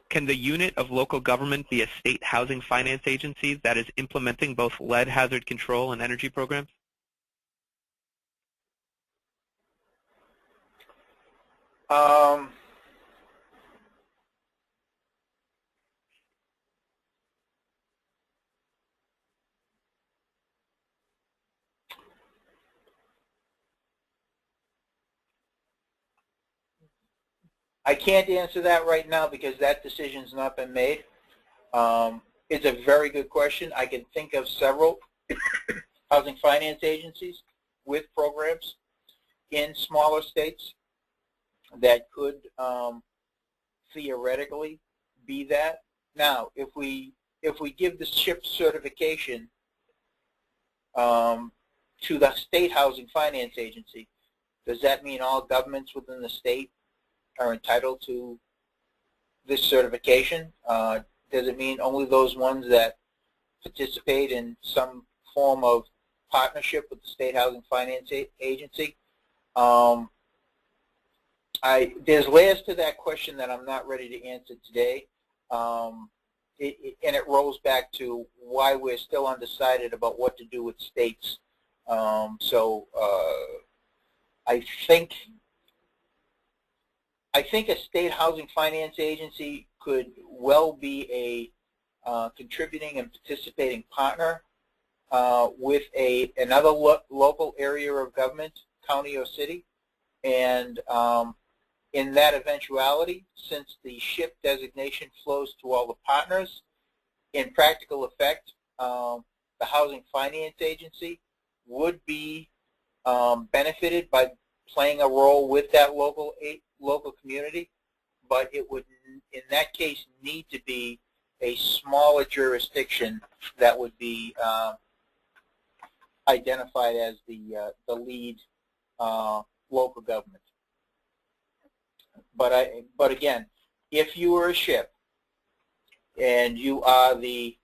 A: Can the unit of local government be a state housing finance agency that is implementing both lead hazard control and energy programs?
C: I can't answer that right now because that decision's not been made. It's a very good question. I can think of several housing finance agencies with programs in smaller states that could theoretically be that. Now, if we give the SHHIP certification to the state housing finance agency, does that mean all governments within the state are entitled to this certification? Does it mean only those ones that participate in some form of partnership with the state housing finance agency? There's layers to that question that I'm not ready to answer today, and it rolls back to why we're still undecided about what to do with states. I think a state housing finance agency could well be a contributing and participating partner with another local area of government, county or city, and in that eventuality, since the SHHIP designation flows to all the partners, in practical effect, the housing finance agency would be benefited by playing a role with that local community, but it would, in that case, need to be a smaller jurisdiction that would be identified as the lead local government. But again, if you were a SHHIP and you are the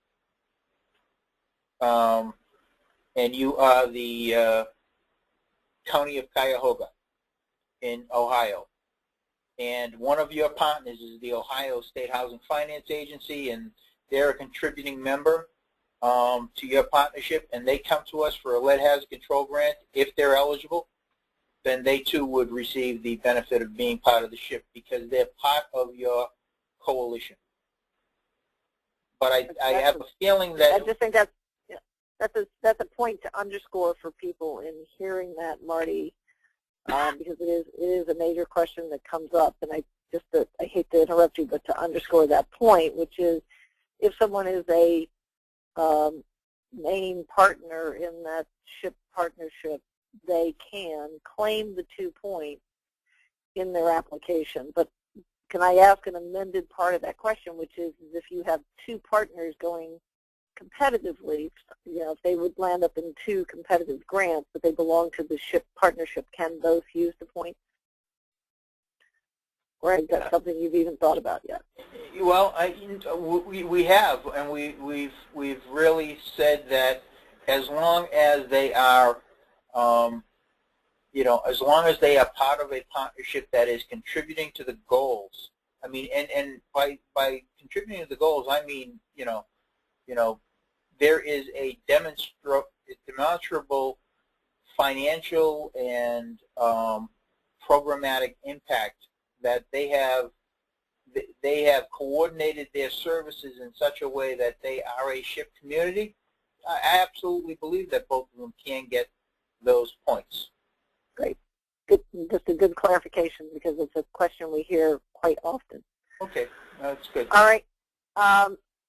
C: County of Cuyahoga in Ohio, and one of your partners is the Ohio State Housing Finance Agency, and they're a contributing member to your partnership, and they come to us for a lead hazard control grant, if they're eligible, then they too would receive the benefit of being part of the SHHIP because they're part of your coalition. But I have a feeling that... I
B: just think that's a point to underscore for people in hearing that, Marty, because it is a major question that comes up, and I hate to interrupt you, but to underscore that point, which is if someone is a main partner in that SHHIP partnership, they can claim the 2 points in their application. But can I ask an amended part of that question, which is if you have 2 partners going competitively, if they would land up in 2 competitive grants, but they belong to the SHHIP partnership, can both use the points? Or is that something you've even thought about yet?
C: Well, we have, and we've really said that as long as they are, as long as they are part of a partnership that is contributing to the goals. I mean, and by contributing to the goals, I mean, there is a demonstrable financial and programmatic impact that they have coordinated their services in such a way that they are a SHHIP community. I absolutely believe that both of them can get those points.
B: certification because it's a question we hear quite often.
C: Okay, that's good.
B: All right.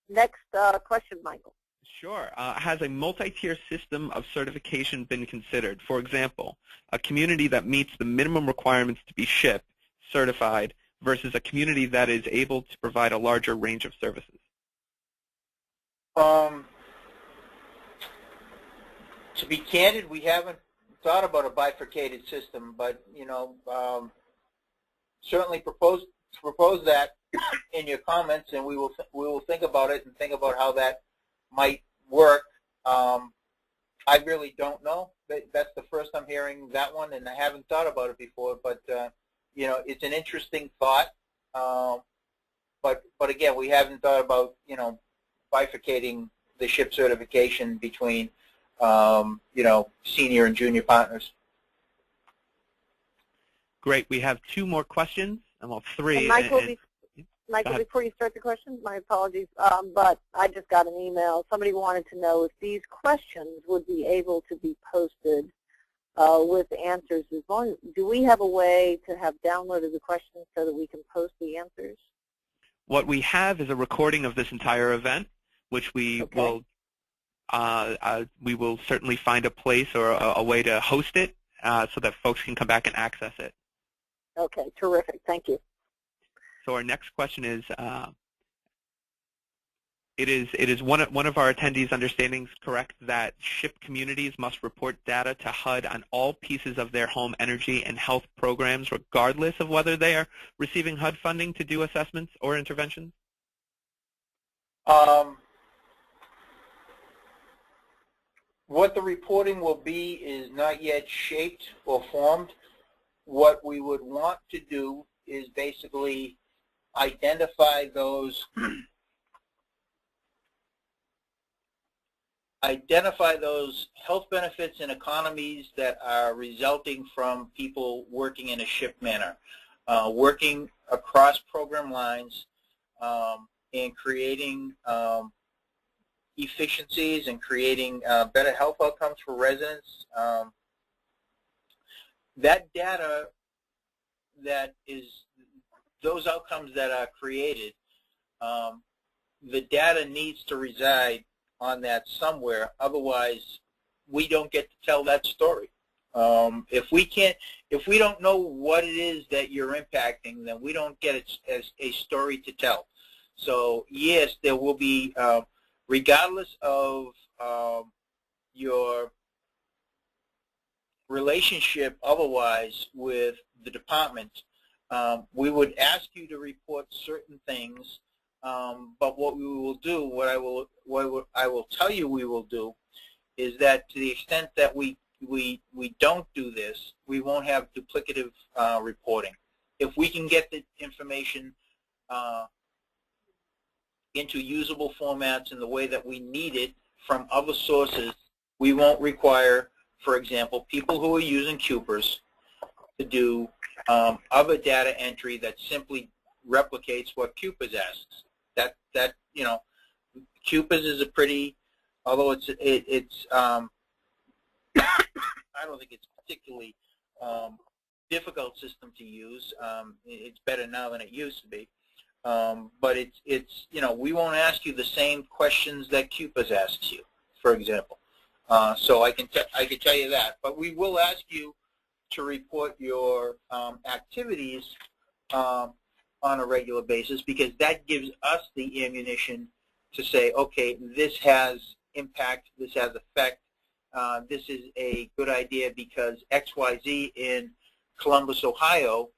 B: Next question, Michael.
A: Sure. Has a multi-tier system of certification been considered? For example, a community that meets the minimum requirements to be SHHIP certified versus a community that is able to provide a larger range of services?
C: To be candid, we haven't thought about a bifurcated system, but certainly propose that in your comments, and we will think about it and think about how that might work. I really don't know. That's the first I'm hearing that one, and I haven't thought about it before. But it's an interesting thought. But again, we haven't thought about bifurcating the SHHIP certification between senior and junior partners.
A: Great. We have 2 more questions, and well, 3.
B: And Michael, before you start the questions, my apologies, but I just got an email. Somebody wanted to know if these questions would be able to be posted with answers. Do we have a way to have downloaded the questions so that we can post the answers?
A: What we have is a recording of this entire event, which we will certainly find a place or a way to host it so that folks can come back and access it.
B: Okay, terrific. Thank you.
A: So our next question is, it is one of our attendees' understandings correct that SHHIP communities must report data to HUD on all pieces of their home energy and health programs, regardless of whether they are receiving HUD funding to do assessments or interventions?
C: What the reporting will be is not yet shaped or formed. What we would want to do is basically identify those health benefits and economies that are resulting from people working in a SHHIP manner, working across program lines and creating efficiencies and creating better health outcomes for residents. That data those outcomes that are created, the data needs to reside on that somewhere. Otherwise, we don't get to tell that story. If we don't know what it is that you're impacting, then we don't get it as a story to tell. So yes, there will be, regardless of your relationship otherwise with the department, we would ask you to report certain things, but what we will do, what I will tell you we will do, is that to the extent that we don't do this, we won't have duplicative reporting. If we can get the information into usable formats in the way that we need it from other sources, we won't require, for example, people who are using CUPERS to do other data entry that simply replicates what CUPERS asks. That CUPERS is a pretty, although it's I don't think it's particularly difficult system to use. It's better now than it used to be. But it's we won't ask you the same questions that CUPERS asks you, for example. So I can tell you that. But we will ask you to report your activities on a regular basis, because that gives us the ammunition to say, okay, this has impact, this has effect, this is a good idea because XYZ in Columbus, Ohio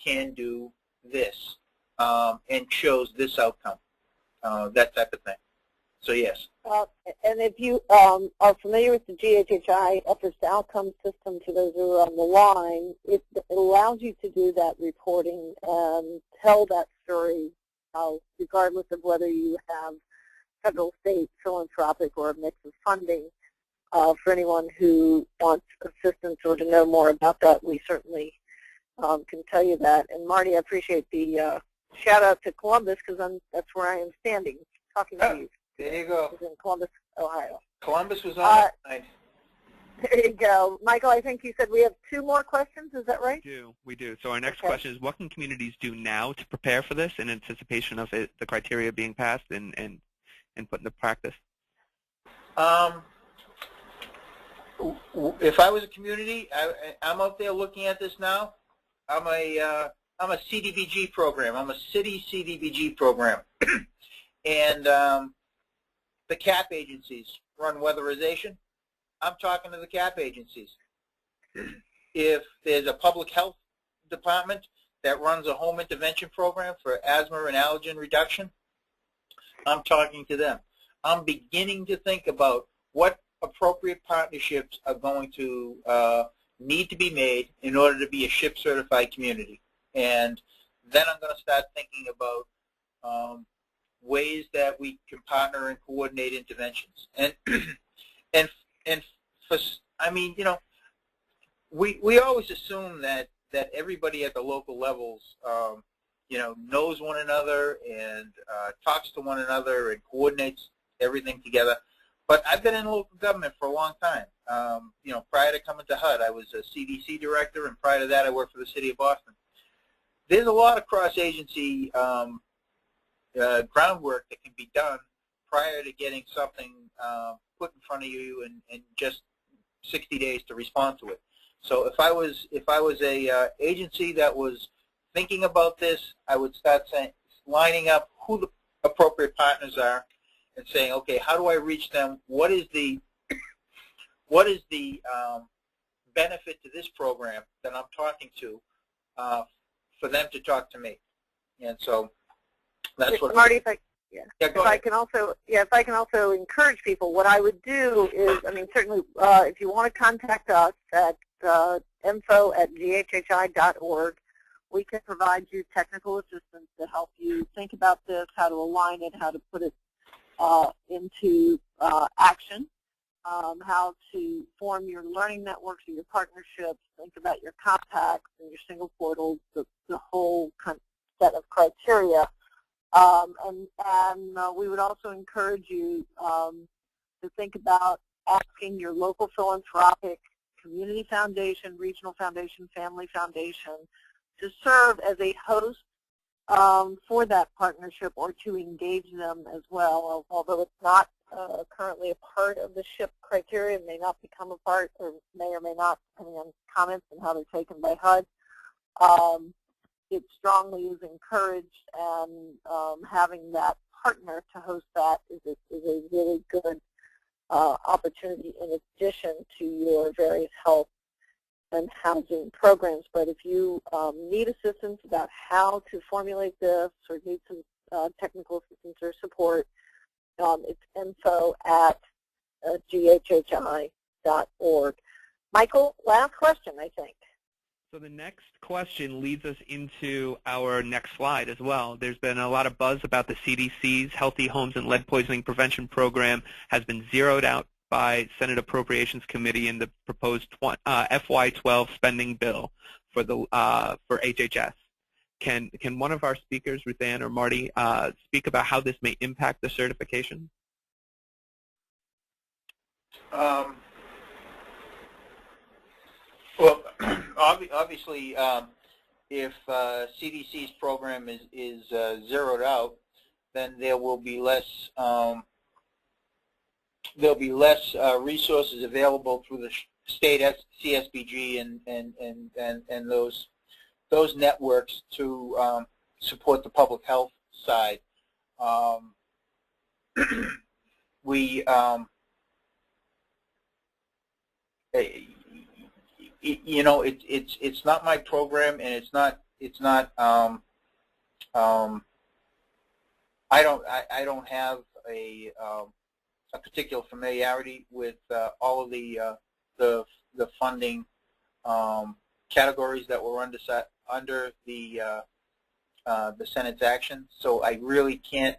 C: can do this and shows this outcome, that type of thing. So yes.
B: And if you are familiar with the GHHI efforts to outcome system, to those who are on the line, it allows you to do that reporting and tell that story regardless of whether you have federal, state, philanthropic, or a mix of funding. For anyone who wants assistance or to know more about that, we certainly can tell you that. And Marty, I appreciate the shout out to Columbus, because that's where I am standing, talking to you.
C: There you go.
B: In Columbus, Ohio.
C: Columbus was on that night.
B: There you go. Michael, I think you said we have 2 more questions. Is that right?
A: We do. So our next question is, what can communities do now to prepare for this in anticipation of the criteria being passed and put into practice?
C: If I was a community, I'm out there looking at this now. I'm a CDBG program. I'm a city CDBG program. And the CAP agencies run weatherization. I'm talking to the CAP agencies. If there's a public health department that runs a home intervention program for asthma and allergen reduction, I'm talking to them. I'm beginning to think about what appropriate partnerships are going to need to be made in order to be a SHHIP certified community. And then I'm going to start thinking about ways that we can partner and coordinate interventions. And for, I mean, you know, we always assume that everybody at the local levels, you know, knows one another and talks to one another and coordinates everything together. But I've been in local government for a long time. You know, prior to coming to HUD, I was a CDC director, and prior to that, I worked for the city of Boston. There's a lot of cross-agency groundwork that can be done prior to getting something put in front of you in just 60 days to respond to it. So if I was a agency that was thinking about this, I would start lining up who the appropriate partners are and saying, okay, how do I reach them? What is the benefit to this program that I'm talking to for them to talk to me? And so that's what.
B: Marty, if I can also encourage people, what I would do is, I mean, certainly if you want to contact us at info@ghhi.org, we can provide you technical assistance to help you think about this, how to align it, how to put it into action, how to form your learning networks or your partnerships, think about your contacts and your single portals, the whole set of criteria. And we would also encourage you to think about asking your local philanthropic community foundation, regional foundation, family foundation to serve as a host for that partnership or to engage them as well. Although it's not currently a part of the SHHIP criteria, may not become a part or may not, depending on comments and how they're taken by HUD. It strongly is encouraged, and having that partner to host that is a really good opportunity in addition to your various health and housing programs. But if you need assistance about how to formulate this or need some technical assistance or support, it's info@ghhi.org. Michael, last question, I think.
A: So the next question leads us into our next slide as well. There's been a lot of buzz about the CDC's Healthy Homes and Lead Poisoning Prevention Program has been zeroed out by Senate Appropriations Committee in the proposed FY12 spending bill for HHS. Can one of our speakers, Ruth Ann or Marty, speak about how this may impact the certification?
C: Well, obviously, if CDC's program is zeroed out, then there will be less resources available through the state CSBG and those networks to support the public health side. You know, it's not my program, and it's not I don't have a particular familiarity with all of the funding categories that were under the Senate's action. So I really can't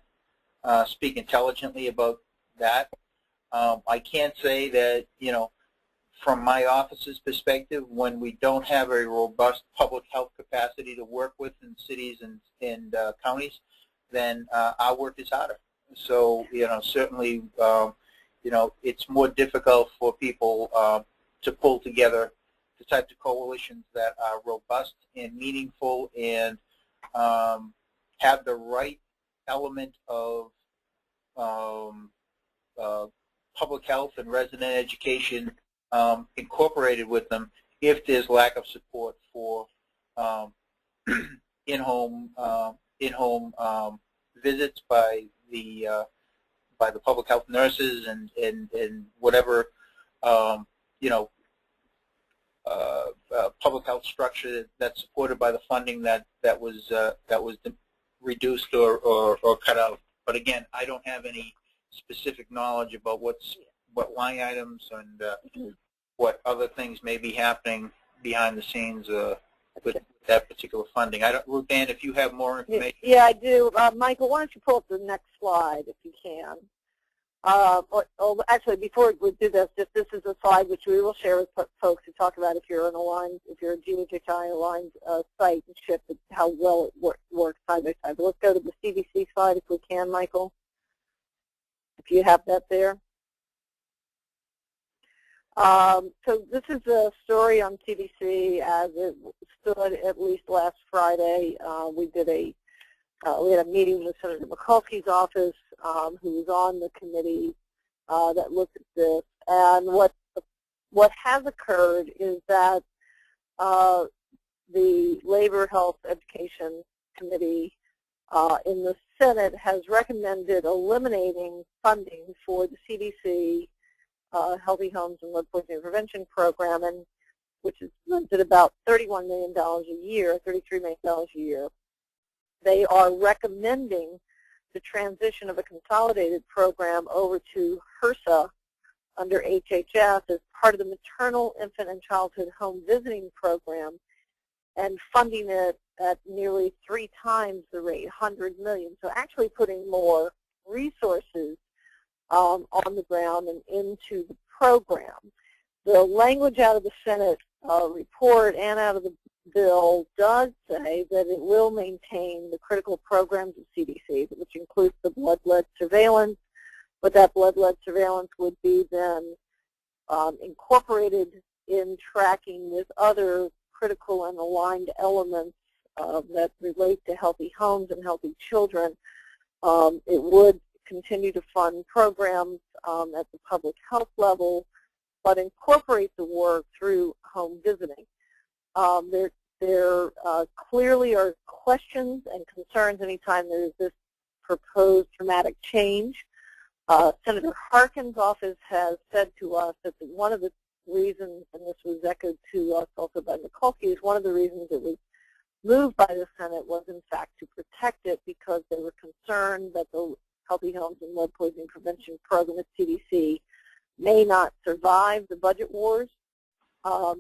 C: speak intelligently about that. I can't say that, you know, from my office's perspective, when we don't have a robust public health capacity to work with in cities and counties, then our work is harder. So, you know, certainly, you know, it's more difficult for people to pull together the types of coalitions that are robust and meaningful and have the right element of public health and resident education incorporated with them if there's lack of support for in-home visits by the public health nurses and whatever public health structure that's supported by the funding that was reduced or cut out. But again, I don't have any specific knowledge about what line items and what other things may be happening behind the scenes with that particular funding. Ruth Ann, if you have more information.
B: Yeah, I do. Michael, why don't you pull up the next slide if you can? Actually, before we do this, this is a slide which we will share with folks to talk about if you're a GHHI aligned site and SHIP, how well it works side by side. But let's go to the CDC slide if we can, Michael, if you have that there. So this is a story on CDC as it stood at least last Friday. We had a meeting with Senator Mikulski's office, who was on the committee that looked at this. And what has occurred is that the Labor, Health, Education Committee in the Senate has recommended eliminating funding for the CDC Healthy Homes and Lead Poisoning Prevention Program, which is at about $31 million a year, $33 million a year. They are recommending the transition of a consolidated program over to HRSA under HHS as part of the Maternal, Infant, and Childhood Home Visiting Program and funding it at nearly 3 times the rate, $100 million. So actually putting more resources on the ground and into the program. The language out of the Senate report and out of the bill does say that it will maintain the critical programs of CDC, which includes the blood-lead surveillance, but that blood-lead surveillance would be then incorporated in tracking with other critical and aligned elements that relate to healthy homes and healthy children. It would continue to fund programs at the public health level, but incorporate the work through home visiting. There clearly are questions and concerns anytime there is this proposed dramatic change. Senator Harkin's office has said to us that one of the reasons, and this was echoed to us also by Mikulski, is one of the reasons it was moved by the Senate was in fact to protect it because they were concerned that the Healthy Homes and Lead Poisoning Prevention Program at CDC may not survive the budget wars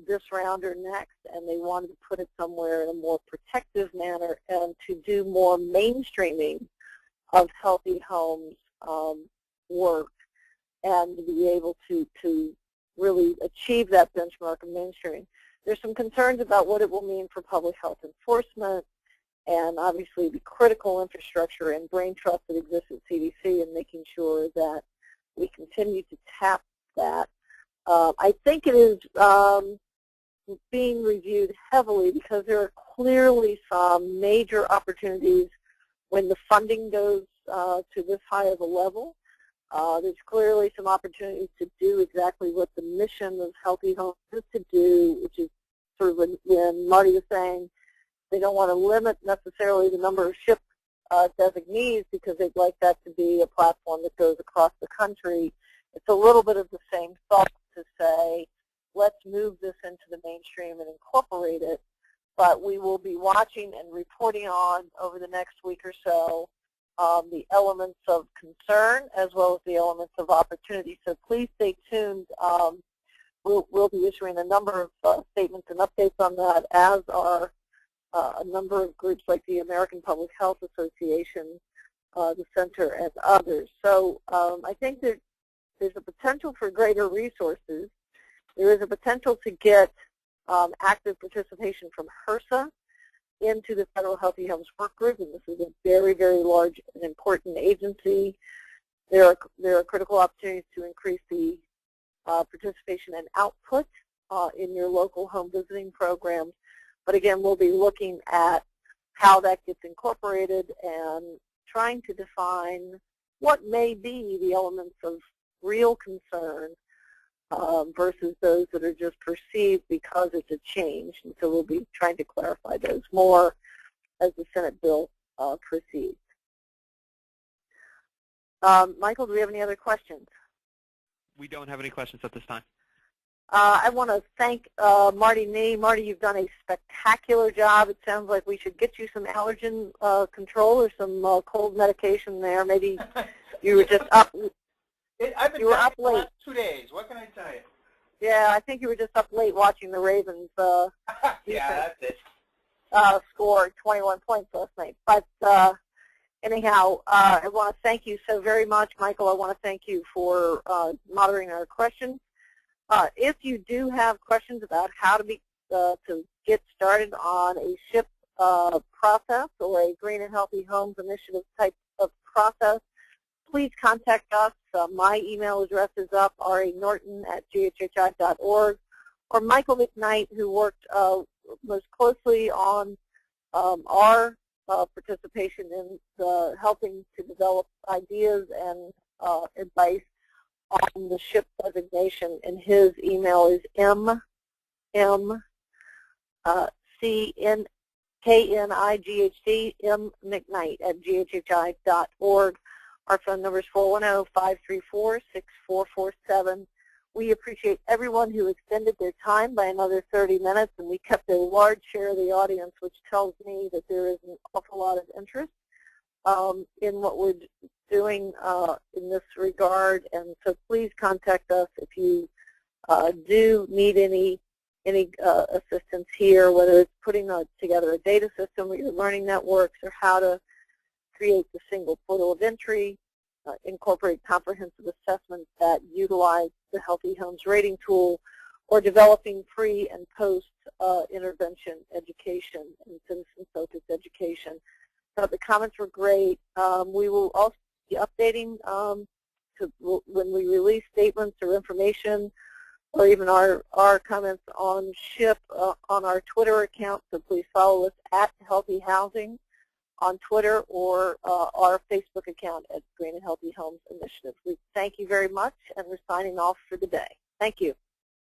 B: this round or next, and they wanted to put it somewhere in a more protective manner and to do more mainstreaming of healthy homes work and to be able to really achieve that benchmark of mainstreaming. There's some concerns about what it will mean for public health enforcement and obviously the critical infrastructure and brain trust that exists at CDC and making sure that we continue to tap that. I think it is being reviewed heavily because there are clearly some major opportunities when the funding goes to this high of a level. There's clearly some opportunities to do exactly what the mission of Healthy Homes is to do, which is sort of when Marty was saying they don't want to limit necessarily the number of SHIP designees because they'd like that to be a platform that goes across the country. It's a little bit of the same thought to say, let's move this into the mainstream and incorporate it, but we will be watching and reporting on over the next week or so the elements of concern as well as the elements of opportunity. So please stay tuned. We'll be issuing a number of statements and updates on that, as are a number of groups like the American Public Health Association, the Center, and others. So I think that there's a potential for greater resources. There is a potential to get active participation from HRSA into the Federal Healthy Homes Work Group, and this is a very, very large and important agency. There are critical opportunities to increase the participation and output in your local home visiting programs. But again, we'll be looking at how that gets incorporated and trying to define what may be the elements of real concern versus those that are just perceived because it's a change. And so we'll be trying to clarify those more as the Senate bill proceeds. Michael, do we have any other questions?
A: We don't have any questions at this time.
B: I want to thank Marty Nee. Marty, you've done a spectacular job. It sounds like we should get you some allergen control or some cold medication there. Maybe you were just up.
C: I've been up late. The last 2 days. What can I tell you?
B: Yeah, I think you were just up late watching the Ravens.
C: Yeah, that's it.
B: Score 21 points last night. But anyhow, I want to thank you so very much, Michael. I want to thank you for monitoring our questions. If you do have questions about how to get started on a SHIP process or a Green and Healthy Homes Initiative type of process, please contact us. My email address is up, ranorton@ghhi.org, or Michael McKnight, who worked most closely on our participation in helping to develop ideas and advice on the SHIP designation, and his email is mmcnight@ghhi.org. Our phone number is 410-534-6447. We appreciate everyone who extended their time by another 30 minutes, and we kept a large share of the audience, which tells me that there is an awful lot of interest in what we're doing in this regard. And so please contact us if you do need any assistance here, whether it's putting together a data system with your learning networks, or how to create the single portal of entry, incorporate comprehensive assessments that utilize the Healthy Homes rating tool, or developing pre- and post-intervention education and citizen-focused education. So the comments were great. We will also be updating when we release statements or information, or even our comments on SHIP on our Twitter account. So please follow us at Healthy Housing on Twitter, or our Facebook account at Green and Healthy Homes Initiative. We thank you very much, and we're signing off for the day. Thank you.